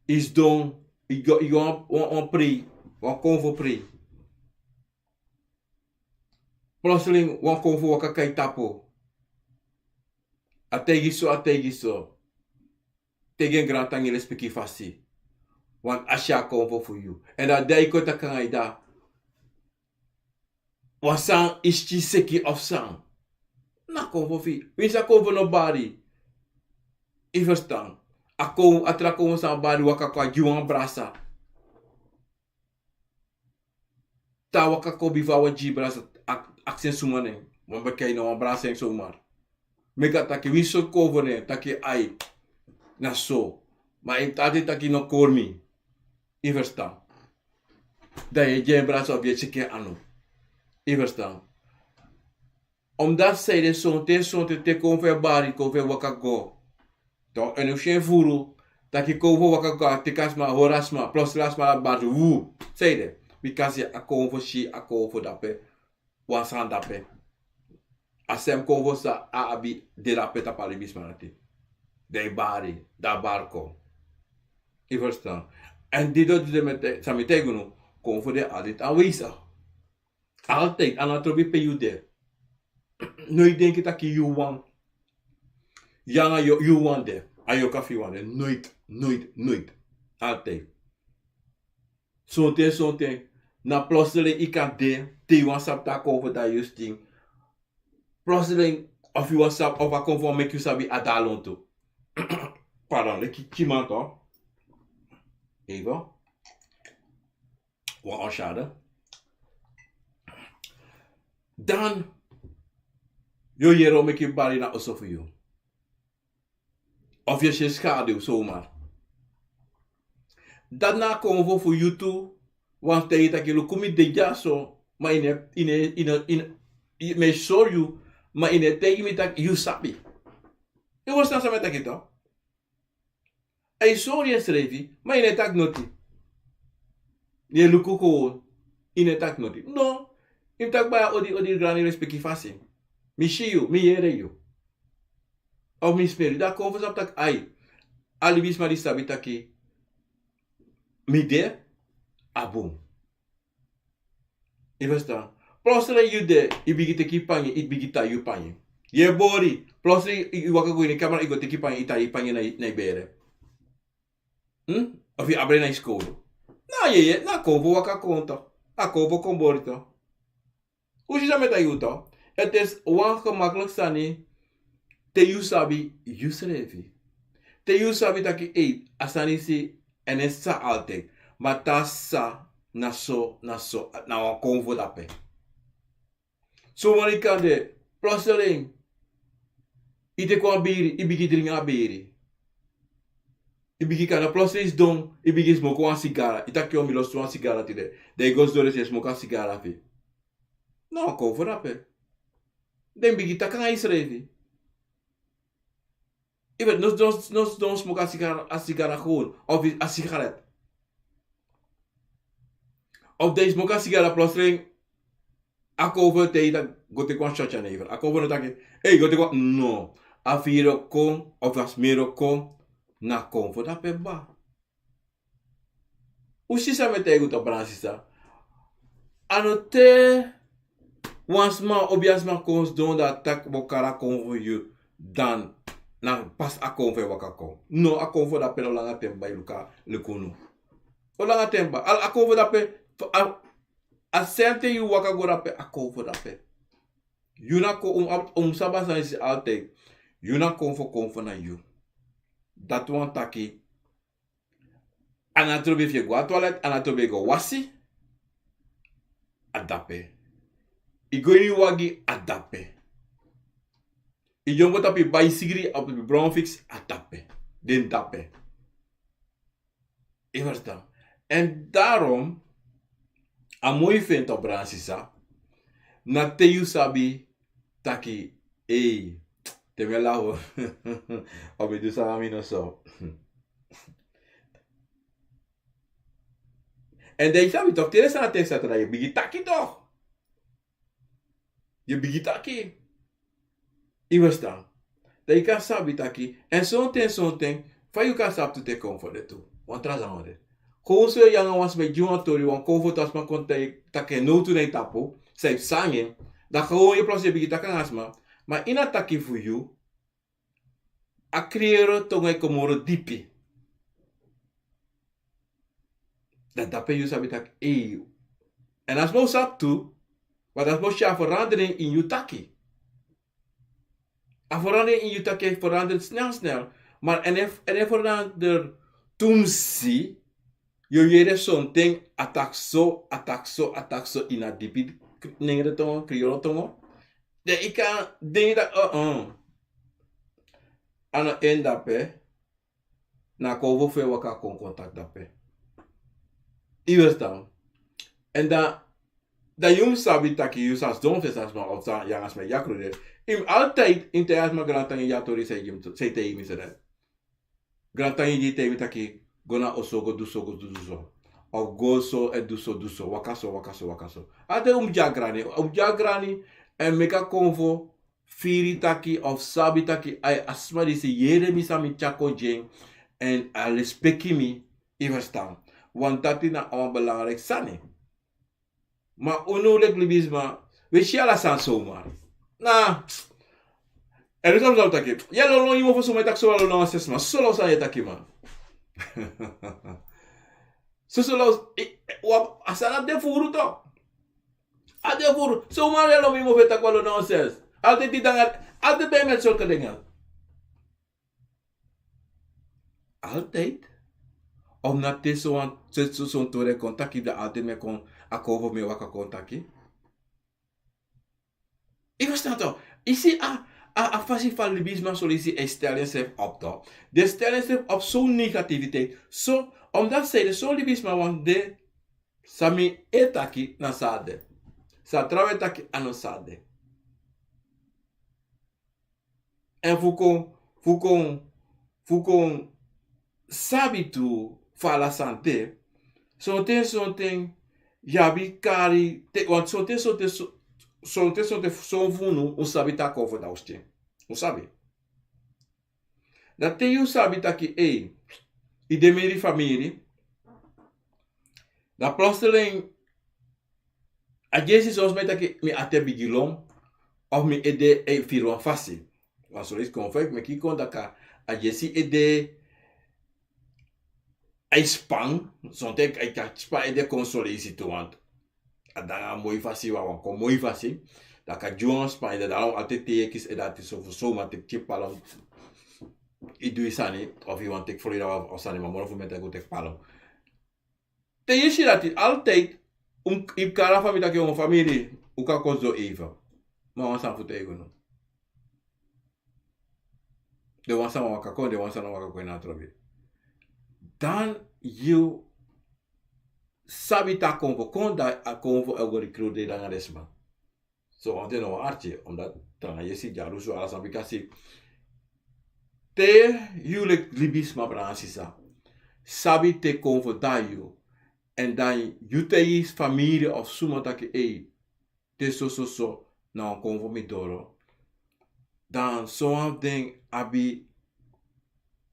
Speaker 5: Is done, on pray, on Akomfo pray. plotseling wan Akomfo waka kai tapu. Ategi so. Tegen grand tangile spiki fasi. Want asya Akomfo for you. En dat dai ko takangai da. Wasan isti seki of sang. Na Akomfo fi. Wins Akomfo no bari. I verstaan. Atra Akomfo sa bari waka kwa juang brasa. Ta waka ko biva wa ji brasa aksen sumane. Wamba kay na wan brasa yang sumar. Meka taki wiso Akomfo ne taki ai. Na so. Maar ik taki no kormi. I verstaan. Da je jen brasa op je cheke anu. I verstaan. Omdat zij de zonte te konver bari konver waka go. Toch en ushen furu. Taki konver waka go te kasma horasma plus lasma la bari wu. Zij de. Because Akomfo shi Akomfo dape. Wansan dape. Asem konvo sa abi de dape tapali bismanati. De bari. Da barko. I verstaan. En dit doet de met samitegunu. Konvo de altijd aanwezig. Altijd. Anatrobi pe jude. Nooit denk dat you want. Janga you want de. Ayo kafi want de. Nooit. Altijd. Zonte. Na plotseling ik kan de. Te WhatsApp tak over dat juist ding. Plotseling of you WhatsApp of Akomfo make you sabi adalonto. Pardon, ik kiemand hoor. Even. Wat schade. Dan. Yo jero make you bari na oso voor you. Of je je schaduw zomaar. Dat na Akomfo voor you toe. Want tegen dat je lukumi de jaso. Maar in me show you. Maar in het tegen me dat you sabi. Je was dan zo met dat toch? Hij sorry is revi. Maar in het tak noti. Je luku gewoon. In het tak noti. No. In tak baya odi grani respecti fasi. Mi shiu, mi yere you. Of mi speri. Da Akomfo sap tak ai. Alibis ma di sabi taki. Mi de. Abum. Je verstaan. Plotseling you de. I bigi te kipanje. I bigi ta you panje. Je bori. Plotseling i waka go in de camera. I go te kipanje. I ta i panje na bere. Of je abre na school. Na je. Na Akomfo waka konto. Akomfo kon bori to. Hoe is dat met you to? Het is wan gemakkelijk sani. Te you sabi. You srevi. Te you sabi taki eet. Asani si. En es sa altijd. Maar tasa na so na wan Akomfo dape. So man kan de plotseling. Ite kwa biri, i bigi dringa biri. I bigi kana plotseling is don, i bigi smoke wan sigara. Ita kyo mi los wan sigara tide. De gos dore se smoke wan sigara fi. No Akomfo dape. Den bigi takanga isrevi. I bet nos smoke a sigara gewoon. Of a sigaret. Of de smoke a sigara plotseling. Akomfo te dat gote kwa shotja never. Akomfo no take. Hey, gote kwa no. Afiro kom of asmero kom na Akomfo da peba. Usisa me te guto bransisa. Anote wansma obiasma kons don da tak bokara Akomfo you dan na pas Akomfo wakako. No Akomfo da pelo langa temba iluka lekunu. O langa temba. Al Akomfo da pe Asente you waka go rape Akomfo dape. You na ko sabasa is altijd. You na Akomfo na you. Dat wan taki. Anatrobe fie go a toilet, anatrobe go wasi. Adape. Igo ni wagi adape. Ijongo tapi baisigri op de brown fix adape. Den dape. Everstaan. En daarom a mooi vindt op Bransisa. Na te you sabi taki te me lao. Obi du salami no so. En de sabi toch tele sana te sa tra je bigi taki toch. Je bigi taki. I verstaan. Dat je kan sabi taki. En zo'n ting. Van je kan sabi te te kom voor de toe. Want trazang de. Gewoon zo janga was met Juan Tori, want Akomfo tas man kon take no to ne tapu, say sangen, Da gewoon je plasje bigita kan asma. Maar ina taki voor you. A creëren tonga komoro dipi. Dat dape you sabi tak En als mo sap toe. Maar dat moet je verandering in je taki. A verandering in je taki verandert snel. Maar en verandert toen zie. Je jere zo'n ding attack zo in a dipi. Nengere tongo, kriolo tongo. De ik kan dingen dat Ano en dape. Na kovo fe waka kon contact dape. Iwers dan. En da jum sabi taki you sas don fesas ma of sa yangas me yakrode. Im altijd in te asma grantangi yatori say te imi sere. Grantangi di te imi taki gona osogo duso. Of go so e duso wakaso. Ate jagrani en meka konvo firi taki of sabi taki ay asma di se yere mi sami chako jeng en a respecti mi iverstaan. Want dat is nou allemaal belangrijk sani. Maar onnodig libisma, weet je alla san zomaar. Nou, er is ook taki. Ja, lo iemand voor zomaar tak zo al lang zes maar solo san je taki man. Solo asana de furu to. Ade furu, zomaar ya lo iemand voor tak wel lang zes. Altijd die dangat, altijd bij met zulke dingen. Altijd. Omdat het zo'n tore contacti dat altijd met kon Akomfo me waka contacti. Ik versta toch? Isi a fasi van libisma solisi stellen zich op toch. De stellen zich op zo'n negativiteit. Zo, omdat zij de zo'n libisma want de sami etaki na sade. Sa trawe taki anosade. En fukon sabi tu fala santé. Something yabi kari want something son vunu sabi ta cover da usting. Sabi. Dat te you sabi taki i de meri family. Da plotseling a jesi sos met taki mi ate bigilom of mi ede firwan fasi. Want zo is conflict me kikon daka a jesi ede ai spang, zontek ai spa ede console isi want adanga moi fasi wa ko moi fasi da ka juan spa ede da altijd tekis edati so ma tek chipalom idu isani of you want tek Florida of sani ma moro fu meta go tek palom te yeshi dati altijd i kara famita ke family u ka kozo eva ma wan san futa ego no de wan san wa ka kon de wan san wa ka ko na trobi dan you sabi ta Akomfo konda Akomfo agora crude dan resma so ante no arche omdat tanga yesi jaru so ala sabi kasi te you le libisma bransisa sabi te Akomfo da you en dan you te is familie of suma take te so na Akomfo mi doro dan so ding abi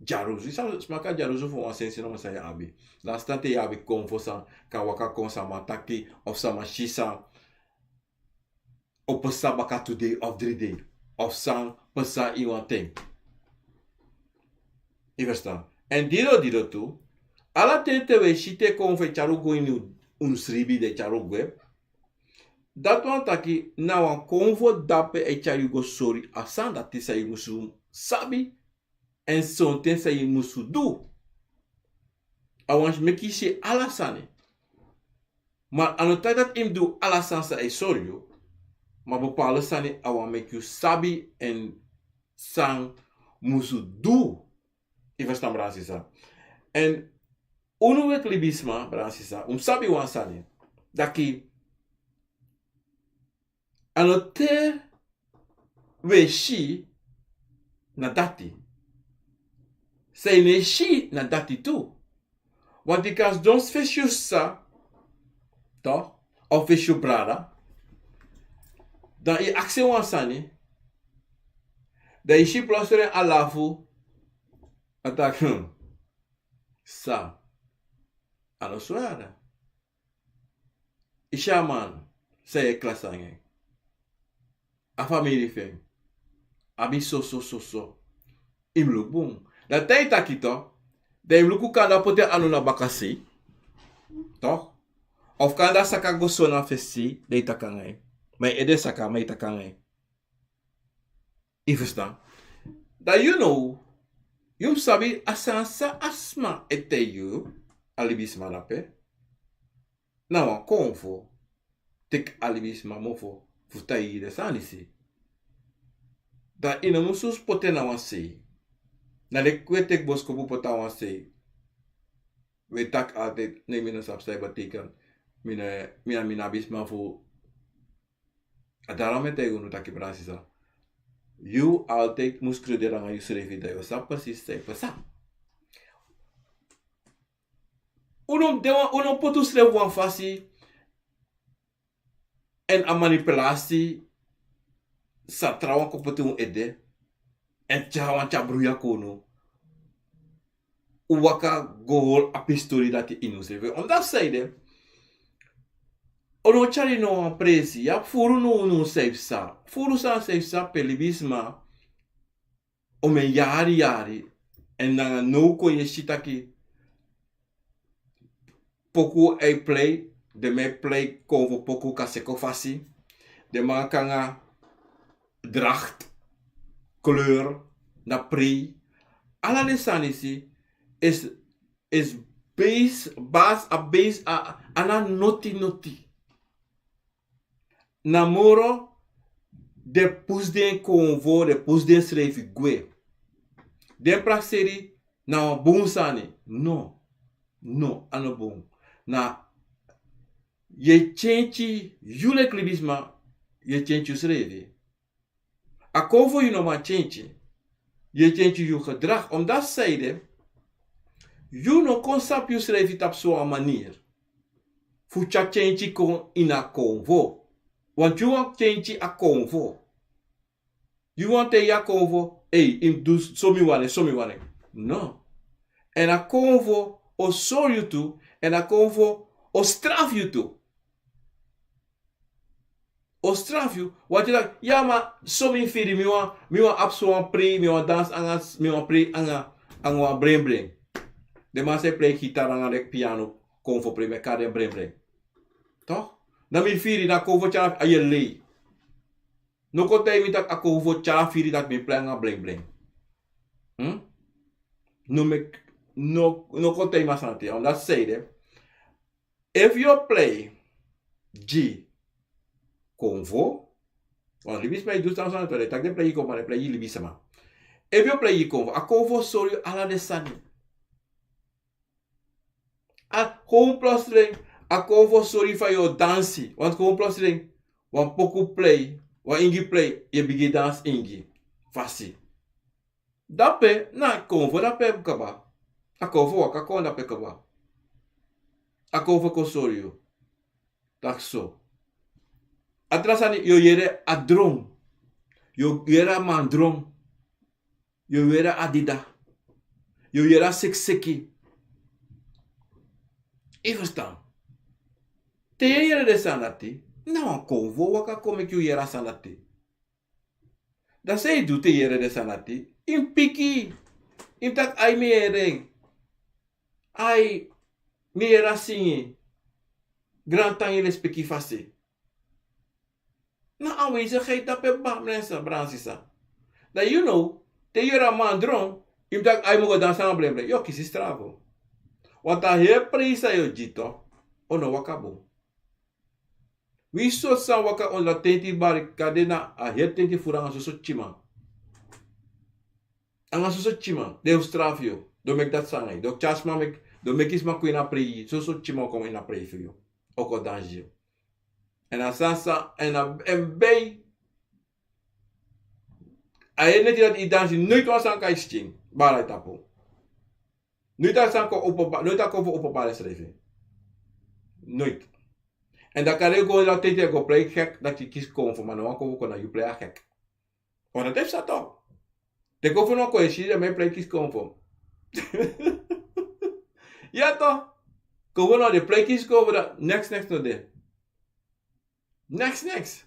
Speaker 5: Jaruzo, isa smaka Jaruzo for one sense no masaya abi. Last time te abi Akomfo san ka waka kon sa mataki of sa mashisa opasa baka today of 3 day of san pasa iwan thing. Iversta. En dido tu ala te we shite Akomfo charugo in sribi de charugwe. Dat wan taki na wan Akomfo dape charugo sorry asan dat tisa musu sabi en son ten sa yi musu du. Awans meki se alasane. Maar anotai dat im du alasan sa soryo. Maar bepaalde sane awan make you sabi en sang musu du. I verstaan bransisa. En unuwek libisma bransisa. Sabi wan sane. Daki anote we shi na dati. Zij energie naar dat die toe. Want die kan soms visjussa, toch? Of visju brada. Dan je actie wansani. Dan je ship plosere alafu. Atak sa. Ano suara. Ishaman. Saya klasange. A familie feng. Abi so. Im look boom. Dat tijd takito. De im luku kanda pote anu na bakasi. Toch? Of kanda saka go so na festi. De takangai. Maar ede saka mai takangai. Je verstaan? Dat you know. Yum sabi asansa asma ete you. Alibisma nape. Nou Akomfo. Tek alibisma mofo. Futai de sanisi. Dat ina musus pote na wansi. Na de kwetek bosko bu pota wansi. We tak altijd neem in een sapsij betekent. Mina bisma fu. Daarom met tegen nu taki brasisa. You altijd moest crederen aan je schrijven dat je sap precies zei pesa. Uno potu schrijven wan fasi en a manipulatie sa trawan ko potu ede en chawan chabruya kono. Uwaka gohol a pistori dat je inu schrijven. Om dat zeide. Ono chari no presi, ya furu no safe sa. Furu sa safe sa pelibisma. Ome yari. En dan no ko ye shitaki. Poku ei play. De me play kovo poku kaseko fasi. De man kanga dracht. Kleur. Na pri. Alla de sanisi. Is base a ana noti. Namoro de pusden convo de pusden schrijven gwe. Den praxeri na bon sani. No, ano bon. Na je chenchi yule klibisma je chenchi schrijven. Akomfo je no ma chenchi. Je chenchi je gedrag. Omdat zeiden, je no consap je schrijven op zo'n manier. Fucha chenchi kon in Akomfo. Want you want change Akomfo. You want te Akomfo, hey, im do so mi wane. No. En Akomfo o sorry you to, en Akomfo o straf you to. O straf you, wat je like, ja ma, so mi feri, mi wan apso wan pre, mi wan dans angas, mi wan pre wan brain. De man se play gitaar anga piano, Komfo pre, me kade brain. Toch? Na mi firi na Akomfo chala a ye lei. No kontei mi tak Akomfo chala firi dat mi play nga bling. No kontei ma santi. On that say if you play G Komfo, on libis play dus tansan to tak de play Komfo, de play libis sama. If you play Akomfo sorry alla de sani. A home plus ring Akomfo sorry for your dansi. Want gewoon plotseling. Want poku play. Want ingi play. Je begin dans ingi. Fasi. Dape. Na Akomfo dape kaba. Akomfo waka kon dape kaba. Akomfo ko sorry you. Tak so. Atrasani yo yere adrong. Yo yere mandrong. Yo yere adida. Yo yere sekseki. Even staan. Te yere de sanati. Nou Akomfo waka come ki yera sanati. Da say do te yere de sanati. In piki. In tak ai me yering. Ai me yera singi. Grand tang speki fasi. Na aanwezigheid dat pe ba mensen bransisa. Dat you know. Te yera mandron. In tak ai mo dansan blemble. Yo kisi stravo. Want a he prisa yo jito. Ono wakabo. We so sa waka on la tenti bari kadena a he tenti furanga so chima. Anga so chima. De strafio. Do mek dat sangai. Do chasma mek. Do mekis ma kuina prei. So chima kom ina prei fio. Oko danji. En a sansa en a bay. A he net dat I danji nooit was aan kai sting. Barai tapu. Nooit dat sanko openbaar schrijven. Nooit. En dan kan je gewoon dat je go play gek dat je kiest Akomfo, maar dan kan je play gek. Want dat heeft ze toch. De Akomfo nog kon je mij play kies Akomfo. Ja toch? Gewoon naar de play kies Akomfo dat next no de. Next.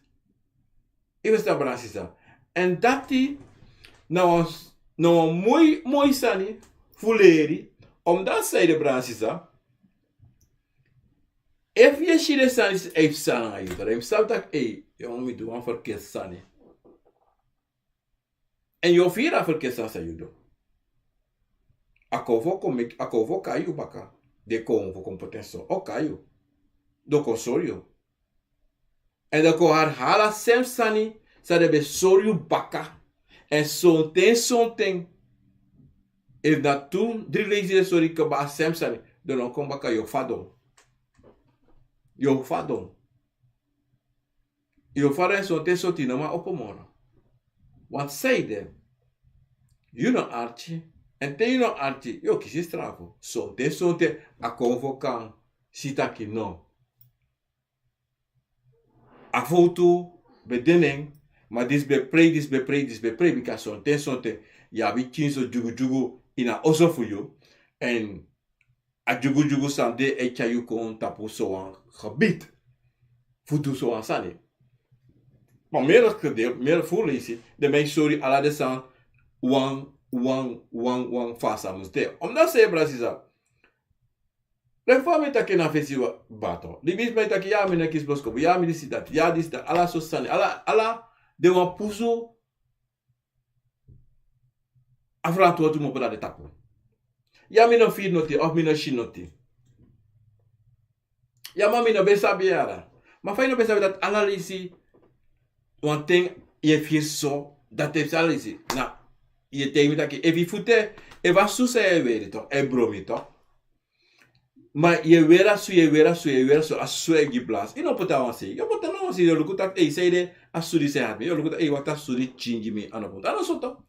Speaker 5: Even sta brasisa. En dati, nou mooi sani, fuleri, omdat zij de brasisa, if je shide sani is even sana ayu, dat hem staat dat, jongen, mi doe een verkeerd sani. En je vira verkeerd sani sa judo. Akomfo kayu baka. De Akomfo competência. O kayu. Do consorio. En dan ko haar hala sem sani, sa de be sorio baka. En something. If dat toen 3 lezen sorry ke ba sem sani, dan on kom baka yo fadon. Yo fadon is something soti na ma opomona. Want zij de, you know archie. En te you know archie, yo kisi strafo. Something Akomfo kan sitaki no. A foto bedenning, maar this be pray, because something ya bi chinso jugu ina oso for you. En a jugu sande e chayu kon tapu so an gebied. Futu so an sani. Maar meer voorlezen, de mij sorry alla de san wang fasa muste. Omdat ze Brazil. Reforme take na fesi bato. Libis mij take ya mi na kis bosko, ya mi disi dat, ya dis dat, alla so sani, alla de wan puso afra tu mo bela de tapu. Ya mi no feed noti, of mi no shin noti. Ya mami no besa biara. Maar fijn no besa dat alla lisi one thing je vier so dat heeft alles na je tegen dat je even voete eva susa je weer toch e bromi toch maar je weer so asue giblas ino pota wansi yo pota no wansi yo lukuta say de asuri se habi yo lukuta wat asuri chingi mi anopota ano soto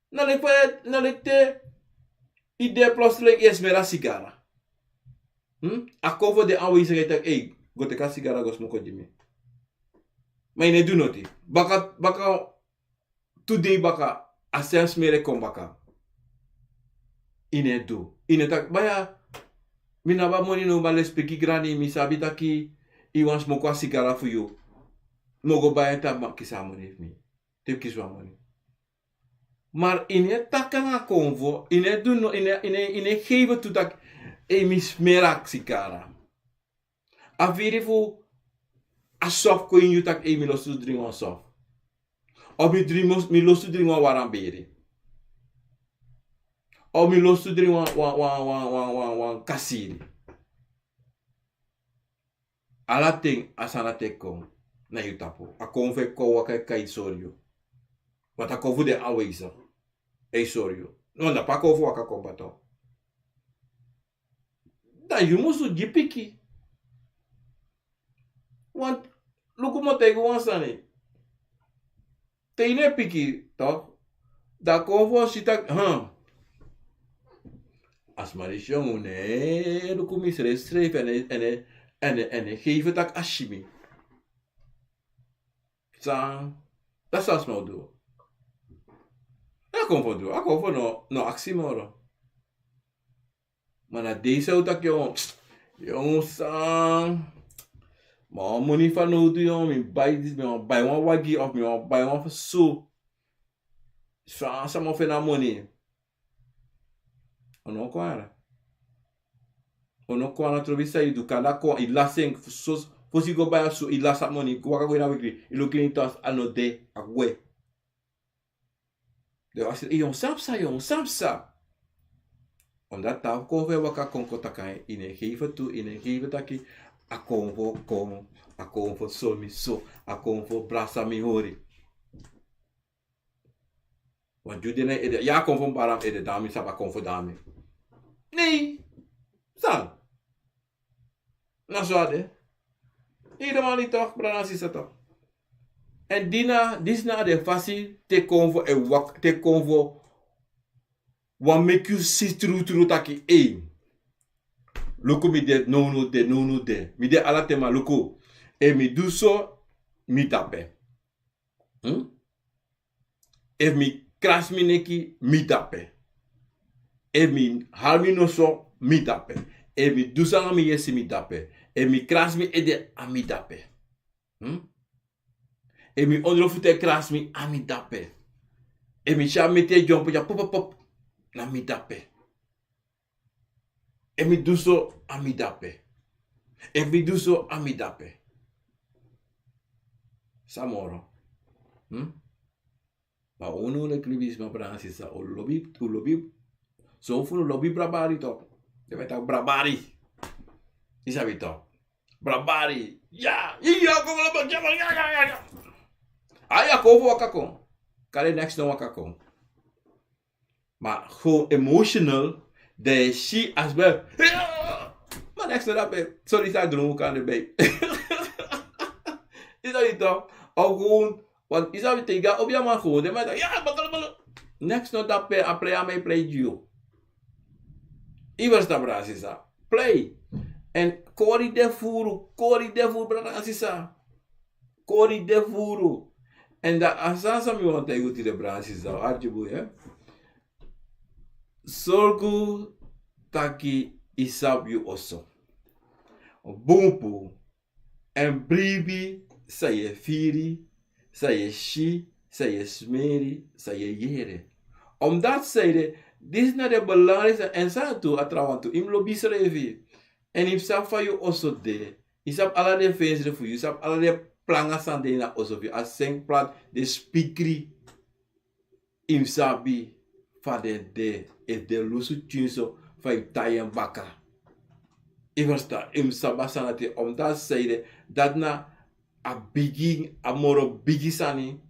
Speaker 5: na le te ide plus like esmera sigara Akomfo de aanwezigheid dat go te ka sigara go smoko jimi. Maar je doet noti. Baka today baka asens mere kom baka. Ine do. Ine tak baya mina ba moni no bale speki grani mi sabi taki iwan smoko a sigara for you. Mogo baya ta makisa moni mi. Tip kiswa moni. Maar ine takanga Akomfo, ine do no ine geven to tak mi smerak sigara. Aviri fu asof ko in yutak mi losu drink on sof. Of mi losu drink on warambere. Of mi losu drink on kasiri. Ala ting asana tekong na yutapo. Akomfo ko waka kai sorio. Wat Akomfo de aweza. Sorio. No na pa Akomfo waka kombato. Dan you musu jipiki. Want luku mo tego wansani. Teine piki toch? Da Akomfo sitak asmarishon une luku misre streef en geven tak ashimi. Sang dat is nou doen. Akomfo no actie moro. Maar na deze utak jong sang. Maar money van no do yon, me buy this, me buy one wagi of me buy one for so. Some of na money. Ono kwa trovisa you do kada ko ilaseng so fosi go buy so ilasa money ko waka go na wikri. Ilo kini tas anode agwe. De was yon samsa. Omdat ta ko ve waka konko takai ine geven toe ine geven taki. Akomfo kom, Akomfo somi so, Akomfo brasa mi hori. Want jullie nee, ja Akomfo baram ede dami sab Akomfo dami. Nee, san. Na zo ade. Helemaal niet toch, branasi sa toch. En disna de fasi te Akomfo e wak te Akomfo wan make you see true taki Loko mi de no de. Mi de ala tema loko. E mi do so mi tape. E mi kras mi neki mi tape. E mi halmi no so mi tape. E mi do sa mi yesi mi tape. E mi kras mi ede a mi tape. E mi onder fute kras mi ami dape. E mi cha mete jump ja pop na mi dape. E mi duso ami dape. E mi duso ami dape. Samoro. Ma uno le clivis ma Francis o lobi. So fu lobi brabari to. Deve ta brabari. Isabi to. Brabari. Ya, como lo ya. Ai Akomfo wakakon. Kale next no wakakon. Maar gewoon emotional. De she as well. Maar next no dat sorry sta doen kan erbij. Is dat niet toch? Ook gewoon, want is dat weer tegen op je man gewoon. De man ja, maar next no dat a play you. Iwas da brasisa. Play. En kori de furu brasisa. Kori de furu. En dat asasa mi want tegen die de brasisa. Arjibu hè. Sorgu taki isab you also. Bumpu. En bribi saye feri, saye shi, saye smeri, saye yere. Omdat zeiden, dit is naar de belangrijkste en zato atrawant toe. Im lobby schreven. En im sap van you also de. Im sap alle de vensteren voor you. Sap alle de plangen staan de na also voor you. As seng plat de speakri. Im sabi van de if de lusu tunso van im tayen baka. Iversta im sabasanate omdat zeiden dat na a bigi amoro bigi sani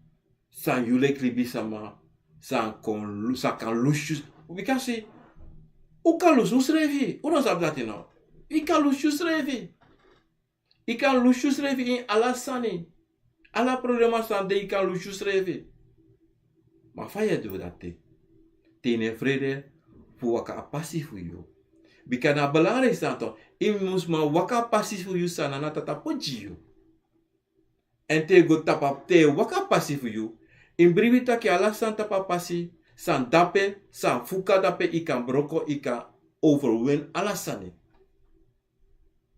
Speaker 5: san yule kribi sama san kan lushus we can say u kan lushus revi u non sab dat no i kan lushus revi i kan lushus revi in alla sani alla problema san de i kan lushus revi ma faya do dat tene vrede fu waka apasi fu yo bika na belangrijk santo imus ma waka pasi fu you sana na tata pojiyo en te go tapa te waka pasi fu you in bribita ki ala san tapa pasi san dape san fuka dape ikan broko ikan overwin ala sani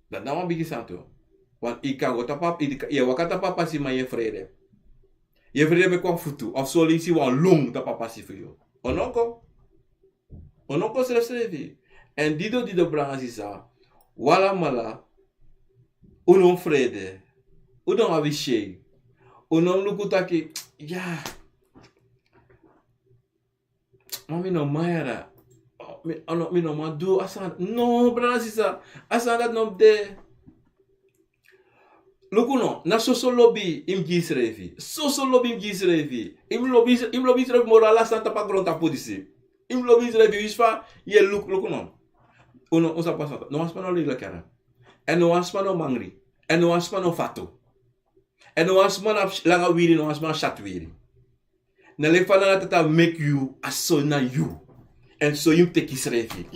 Speaker 5: dat nama bigi santo want ikan go tapa ye waka tapa pasi ma ye vrede me kwa futu of solisi wan long tapa pasi fu you onoko srevi en dido brangisa wala mala unon vrede unon avishe unon lukutaki ya mami no mayara mi no madu asan no brangisa asan dat no de lukuno na soso lobby im gisrevi im lobby srevi morala santa pa gronta podisi im lobby srevi isfa ye lukuno uno usa pasata no aspano lila kara en no aspano mangri en no aspano fato en no aspano langa wiri no aspano chat wiri na le fala tata make you aso na you en so you take isrevi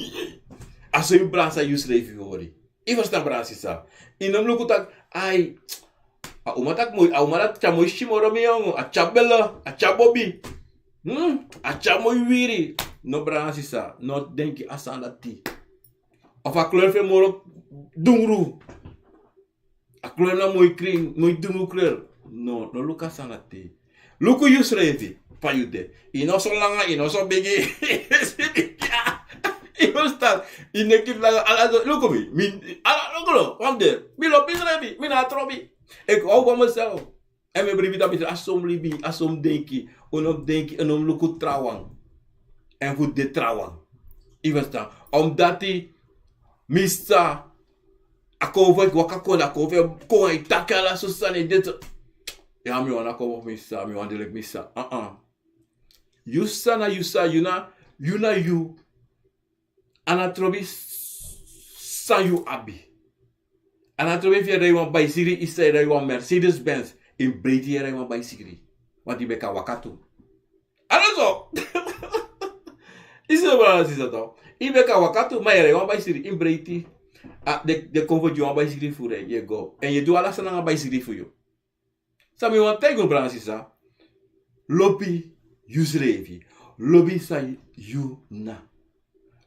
Speaker 5: aso you brasa you srevi hori ifa sta brasa sa inom lukutak ai a umatak chamoy shimoro miyongo a chabela a chabobi a chamoy wiri no brasa sa no denki asanda ti of a kleur fe moro dungru a kleur na mooi kring mooi dungru kleur no luka sanate luku yusrevi pa yude ino so langa ino so bigi ino sta inekit langa ala luku min ala luku wamde mi lo bisrevi mi na trobi ek o kwa myself en me bribita bit asom denki onom denki onom luku trawang en goed de trawang ivesta omdat die Mista Akomfo wakakola Akomfo ko itakala susane dit ya mi wana ko mista mi wana delek mista yuna you anatrobi san you abi anatrobi fi rewa bicycle isa rewa Mercedes Benz in breedie rewa bicycle want die beka wakatu alazo isa ba sisa to ibeka wakatu mayere wan bicycle in breiti de Akomfo ju wan bicycle fu re ye go en ye do ala sana bicycle fu yo sami wan tego bransisa lobi yusrevi lobi sai you na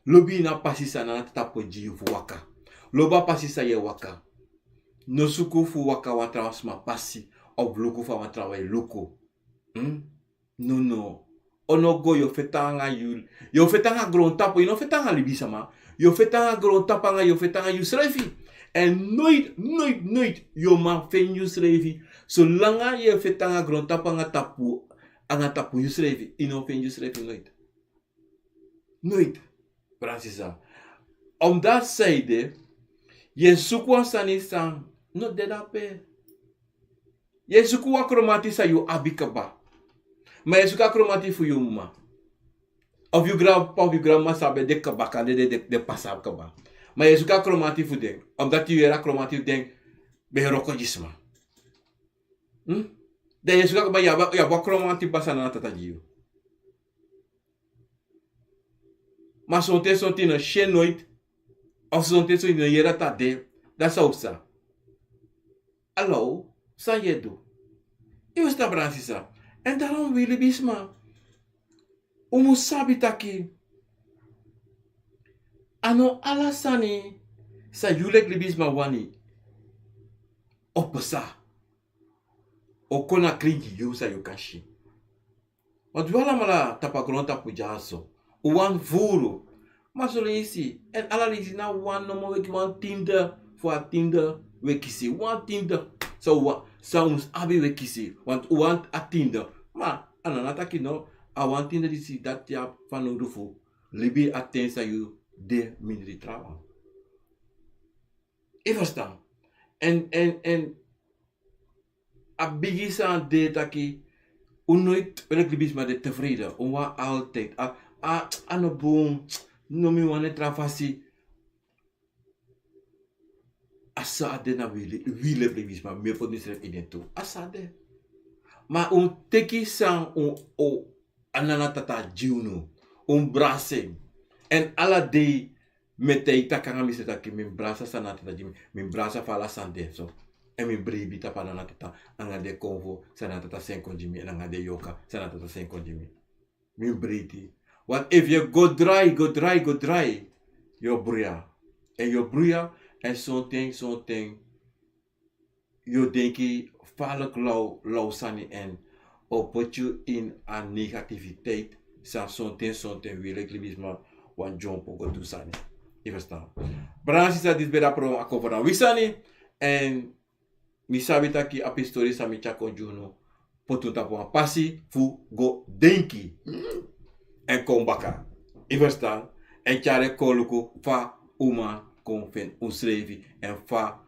Speaker 5: lobi na pasisa na tapo ji fu waka loba pasisa ye waka no suku fu waka wa transma pasi op luku van wat trawe luku. No. Ono go yo fetanga you. Yo fetanga grond tapu, no fetanga libisa ma. Yo fetanga grond tapanga, yo fetanga you schrijfi. En nooit yo ma fen you schrijfi. Zolang je fetanga grond tapanga tapu, anga tapu you schrijfi. Ino fen you schrijfi nooit. Nooit. Francisa. Om dat zijde, je zoekwa sani sang, no dedape. Je zoekwa kromati sa you abikaba. Maar je zoekt kromati voor je ma. Of je grandpa of je grandma sabe de kabaka, de pasab kaba. Maar je zoekt kromati voor ding. Omdat je weer kromati ding, ben je rokojisma. Dan je zoekt maar ja, wat kromati basana na tatajiyo. Maar zo'n tien een shen nooit. Of zo'n tien een jera tade. Dat zou sa. Hallo, sa je do. Je was daar Francisa. En daarom wil je bisma. Umu sabi taki. Ano alla sani. Sa yulek libisma wani. Opesa. Okona kringi yu sa yukashi. Want wala mala tapakron tapu jaso. Uwan vuru. Maar zo leesi. En alla leesi na wan no mo weki wan tinder. Voor a tinder wekisi. Wan tinder. So sounds abi wekisi. Want uwan a tinder. Maar ananataki no. A wan tinder disi dat ya fanu rufu. Libi atensa you de minri trawa. Je verstaan. En a bigisa de taki. Nooit welk libis maar de tevreden. Onwa altijd. Ano boom. No mi wane fasi. Asa de na wile libis maar meer voor nisref identito. Asa de. Maar teki sang ananatata jiunu. Brasing. En alla day metei takanga misetaki min brasa sanatata jimi. Min brasa fala sande so. En min bribi tapana tata anga de Akomfo sanatata senko jimi en anga de yoka sanatata senko jimi. Min briti. Want if you go dry, you bruya. En you bruya en something you denki valk lau sani en or put you in a negativiteit sa something wil ik libisma wan John Pogo do sani. Je verstaan. Bransisa dit beda pro Akomfo wisani en mi sabita ki apistori sa mi chako juno potuta po pasi fu go denki en kombaka. Je verstaan. En chare koluku fa uma konfen usrevi en fa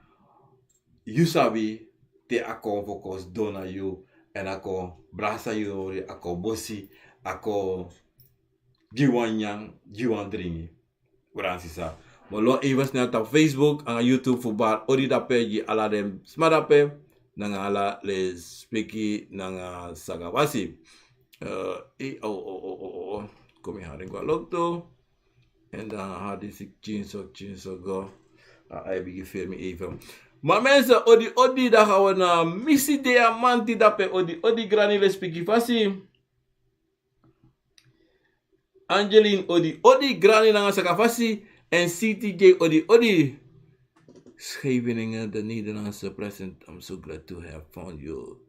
Speaker 5: yusabi te Akomfo kos dona you en ako brasa you ako bosi ako jiwan dringi. Bransisa. Molo even snel op Facebook en YouTube voor bar odi dape ji ala dem smadape nanga ala le speki nanga sagawasi. Kom je haring kwa lokto. En dan had ik chinso go. Hij begint me even. Maar mensen, odi da gaan we na missie diamanti dape odi granile speki fasi. Angeline odi granile nanga sagawasi. En CTJ odi. Scheveningen, de Nederlandse president. I'm so glad to have found you.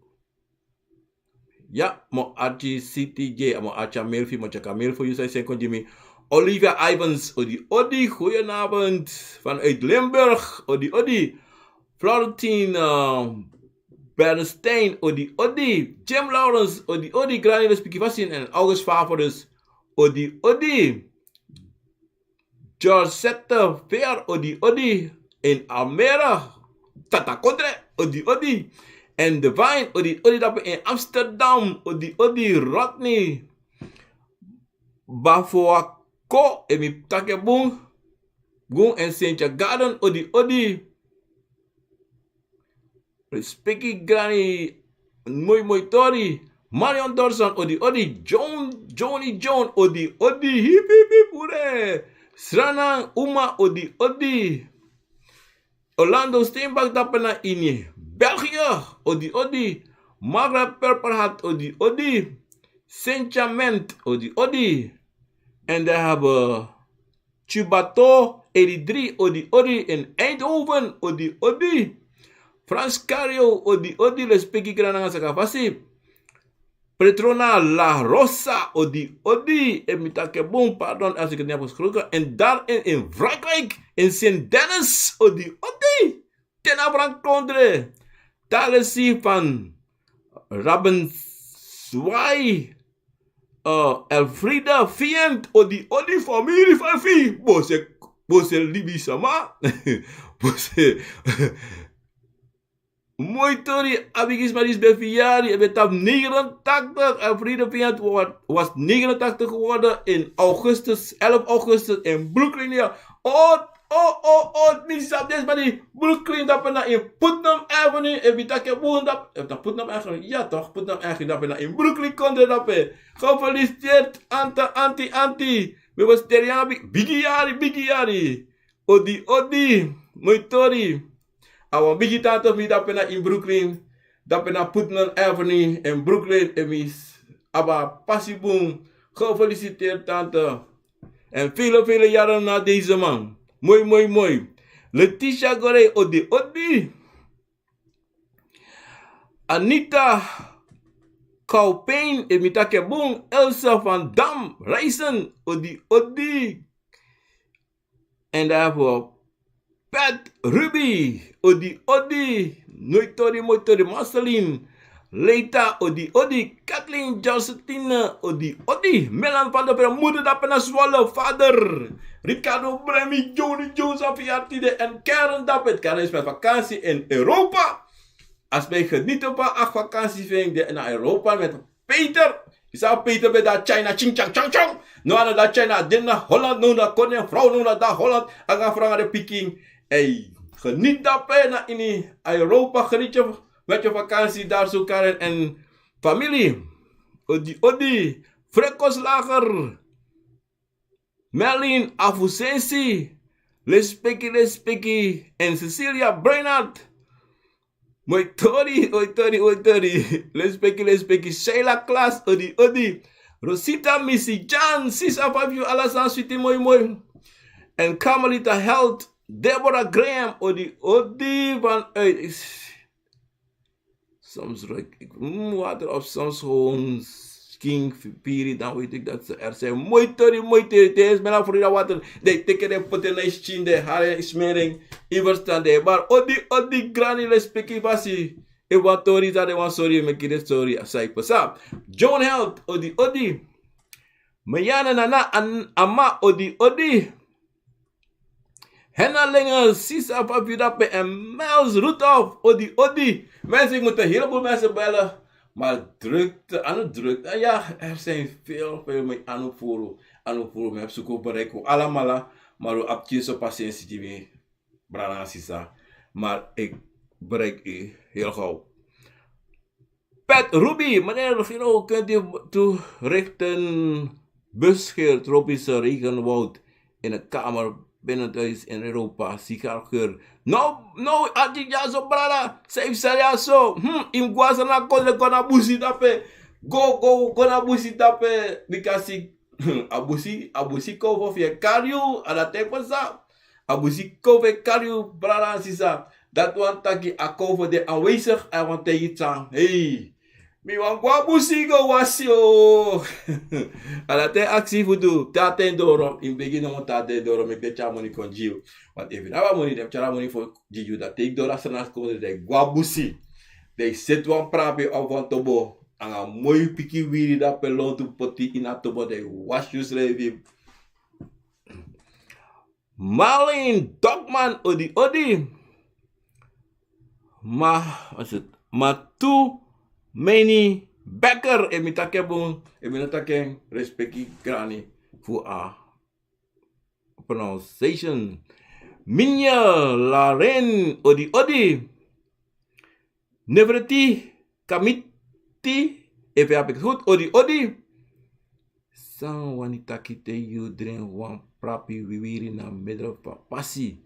Speaker 5: Ja, mo archi CTJ, mo archa mailfi, mo chaka mail voor you, zei Jimmy. Olivia Ivans, odi, goedenavond. Vanuit Limburg, odi. Florentine Bernstein, odi. Jim Lawrence, odi. Granule Spikivasin en August Favors, odi. George Setter, Fair, odi. In Almere, Tata Kodre, odi. En Divine, odi dapat in Amsterdam, odi. Rodney, Bafoako, emi Takebung, Gung en Saint Garden, odi. Respecti Granny, Mooi Tori, Marion Dorson, odi. Johnny John, odi. Hip, ure. Srana Uma, odi. Orlando Steenbach dapena ini. België, odi. Margaret Purperhat, odi. Saint-Germain, odi. En daar hebben Chubato 83, odi. In Eindhoven, odi. Frans Cario odi le speki grana saka fasi. Petrona La Rosa odi en mitake boom pardon als ik het niet heb geschreven. En daarin in Frankrijk in Sint-Dennis odi ten abran kondre. Talesi van Rabbenzwai Elfrida Fient odi familie van Fi. Bose Libi sama. Bose mooi tori, abigis maris befiari, ebetap 89. Elfrida Fient was 89 geworden in augustus, 11 augustus in Brooklyn. Ja. Misap des bani Brooklyn dat na in Putnam Avenue, ebitake boon dat Putnam Avenue, ja toch, Putnam Avenue dat na in Brooklyn konde dat pe. Gefeliciteerd, anti. We was teriabi, bigiari. Odi, mooi tori. Awan bigi tante mi dat na in Brooklyn, dat na Putnam Avenue in Brooklyn, emis aba pasiboom. Gefeliciteerd tante. En vele jaren na deze man. Mooi. Letitia Gore, odi. Anita Kaupein, emitake boom. Elsa van Dam, Reisen, odi. En daarvoor Pat Ruby, odi. Noitori, Marceline. Leita, odi. Kathleen Josephine, odi. Melan van der Brem, moeder dat na Zwolle, vader. Ricardo Bremi, Joni Jones op verjaardag en Karen Dappet. Karen is met vakantie in Europa. Als wij genieten van 8 vakanties naar Europa met Peter. Je zou Peter bij dat China, ching chang chang chang. Nou aan dat China, dit naar Holland, nou naar Koning, vrouw, nou naar dat Holland. En gaan vragen naar de Peking. Hey, geniet dat bij naar in Europa, geniet je met je vakantie daar zo Karen en familie. Odi. Frekoslager. Merlin Afusensi. Lespeki. En Cecilia Brainard. Mooi tori. Lespeki. Sheila Klaas. Odi. Rosita Missy Jan. Sisa Fabio Alasan Sweetie mooi. En Carmelita Health. Deborah Graham. Odi van uit. Soms ruik ik water of soms gewoon king piri, dan weet ik dat ze er zijn. Mooi tori. Het is bijna voor dat water. De teken de potenijs chin, de haren smering. Iverstaan de. Maar odi granny respecti fasi. Ewa tori zade wan sorry, me kide sorry. Asai pasap. John Health, odi. Mayana nana ama odi. Henna Linger, Sisa Papidape en Miles Rudolph, odi. Mensen, ik moet een heleboel mensen bellen. Maar drukte. Ja, er zijn veel met aanvoeren. We hebben zoeken bereiken. Allemaal. Maar we hebben zo patiëntie die we branden Sisa. Maar ik bereik u heel gauw. Pat Ruby, meneer Regino, kunt u toerichten busgeer tropische regenwoud in een kamer binnenthuis in Europa, sigaargeur. No, adi ja zo brada, safe saria so. Im guasa na kole kona busi tape. Go na busi tape. Bikasi abusi ko of je karyu ala tepa sa. Abusi ko ve karyu brada sisa. Dat wan taki Akomfo de aanwezig en want tegen tang. Hey. Mi wan gwa busi go wasio. Ala te actie voodoo. Tate doro. In begin no tate doro. Mek de chamoni kon jiu. Want even na money dem chara money for jiu. Dat take dora sanas ko de gwa busi. De set wan prape of wan tobo. Anga mooi piki wiri da pelon tu poti ina tobo de wasio slevi. Marlene Dogman odi. Ma tu many Becker emitake respecti grani voor a pronunciation. Minya Laren odi. Neverti kamiti even heb ik het goed odi. San wanita kite you drink wan prapi wiwiri na middel pasi.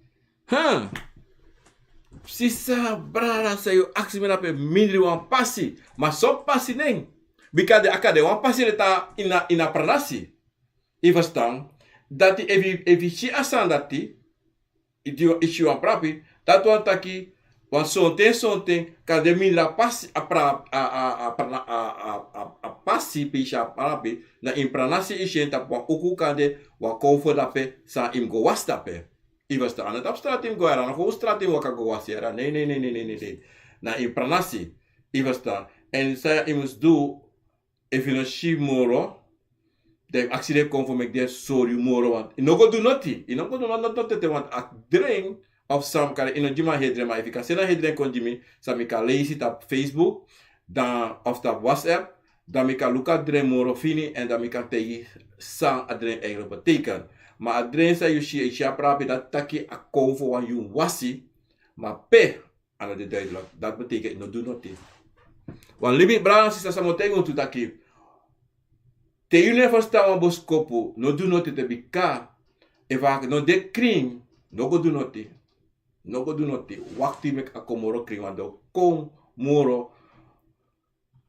Speaker 5: Sisa brada sayo aksi me nape mindri wan pasi. Maar so pasi neng. Bika de akade wan pasi leta ina pranasi. I verstaan. Dat evi si asan dati. Ishi wan prapi. Dat wan taki Want something kan de mindra passi a passi pisha parapi na impranasi ishen tap wan uku kan de wa Akomfo dape sa im go was dape. Iwas ta anet op straat im go era, nog straat im waka go was era. Nee. Na impranasi. Iwas ta. En sa imus do if you no shi moro, de accident Akomfo make de sorry moro want. No go do nothing. You no go do nothing want a drink of some kare ino jima hedren, maar if you kan sena hedren kon jimi, sa mi kan lezen op Facebook, dan of op WhatsApp, dan mi kan luka dren moro fini en dan mi kan tegi sang adren eigenlijk betekent. Maar adren sa yushi isha prapi dat taki Akomfo wan yun wasi, maar pe ana de duidelijk. Dat betekent no do nothing. Wan libi brang sisa sa motengo tu taki. Te yune versta wan boskopu, no do nothing te bika. Eva no de kring, no go do nothing. No go do nothing. Wakti mek akomoro kring wando kom moro.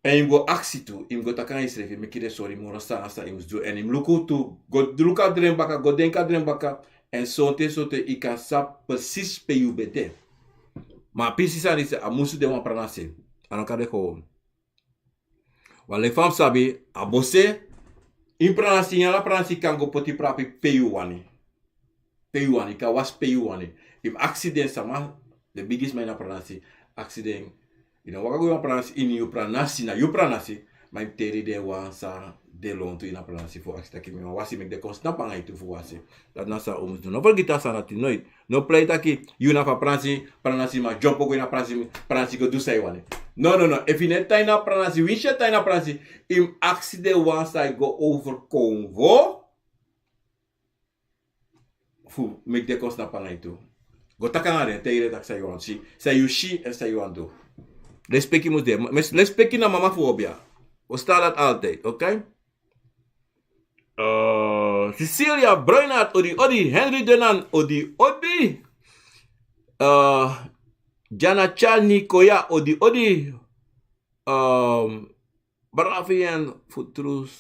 Speaker 5: En im go aksi tu, im go takan isrefi, mekide sorry moro sa asa im do. En im luku tu, go luka dren baka, go denka dren baka. En sote ika sa precies pe yu bede. Ma pisi sa nise amusu de wan pranase. Anakade ko. Wale fam sabi, abose, im pranasi nyala pranasi kan go poti prapi pe yu wani. Pe yu wani, ka was pe yu wani. Im accident sama, the biggest man na pranasi, accident. Ina waka go pranasi in yu pranasi, ma im teri de wan sa de lontu ina pranasi fu accident ki mi wasi mek de kons na pangay tu fu wasi. Dat na sa umus do. No vergita sa nati nooit. No play taki yu na fa pranasi ma jump go ina pranasi go do say wani. No. If you net na pranasi, winsje na pranasi, im accident wan sa go over Congo. Fu mek de kons na pangay tu. Go takangare, teire tak sa yuan si. Sa yushi en sa yuan do. Respecti moet de. Respecti na mama fobia. We staan dat altijd, oké? Cecilia Bruinart, odi. Henry Denan, odi. Jana Chani Koya, odi. Barafian Futrus.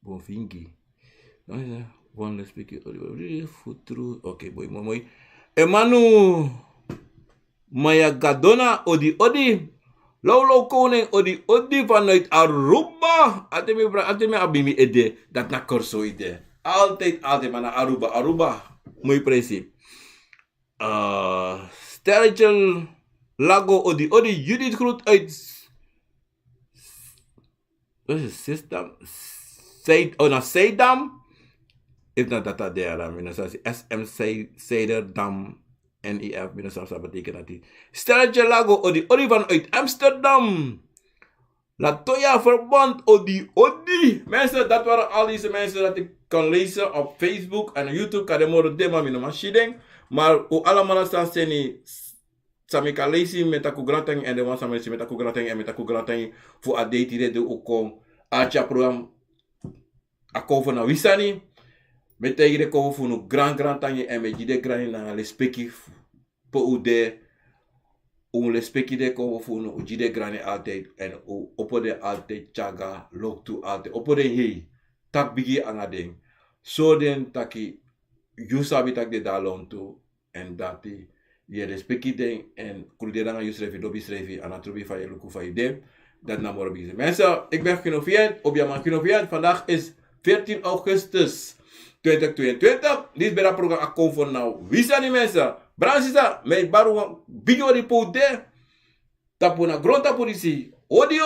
Speaker 5: Bonfingi. One let's speak it. Futru. Okay, boy, mooi. Emanu Maya Gadona, odi. Lolo koning, odi vanuit Aruba. Atemi abimi ede. Dat na korso ide. Altijd, maar na Aruba. Mooi presi. Sterretje Lago, odi. Judith Groet uit. Wat is het? System? Zeedam. If not dat daar, SM Zeedam. NEF, dat betekent dat die. Sterretje Lago, odi vanuit Amsterdam. Latoya Verband, odi. Mensen, dat waren al deze mensen dat ik kan lezen op Facebook en YouTube. Kan de moro dema mino machine. Maar hoe allemaal staan zijn die. Sami kan lezen met aku grateng en de wan sami met aku grateng en met aku grateng voor adeti de ook kom. Acha program Akomfo na wisani. Met tegen de komen voor een grand tanje en met die grand na respecti po ude respecti de komen voor een ujide grand altijd en opode altijd chaga loktu altijd opode hei tak bigi angading so den taki you sabi tak de dalon tu en dati je respecti de en kulderanga you srefi dobi srefi anatrubi fa je luku fa ide dat na moro bigi mensen ik ben Kinovian Obiaman Kinovian vandaag is 14 augustus 2022, dit bij dat programma Akomfo nou. Wie zijn die mensen? Bransisa, met baru video report de. Tapu na grond tapu disi. Odi.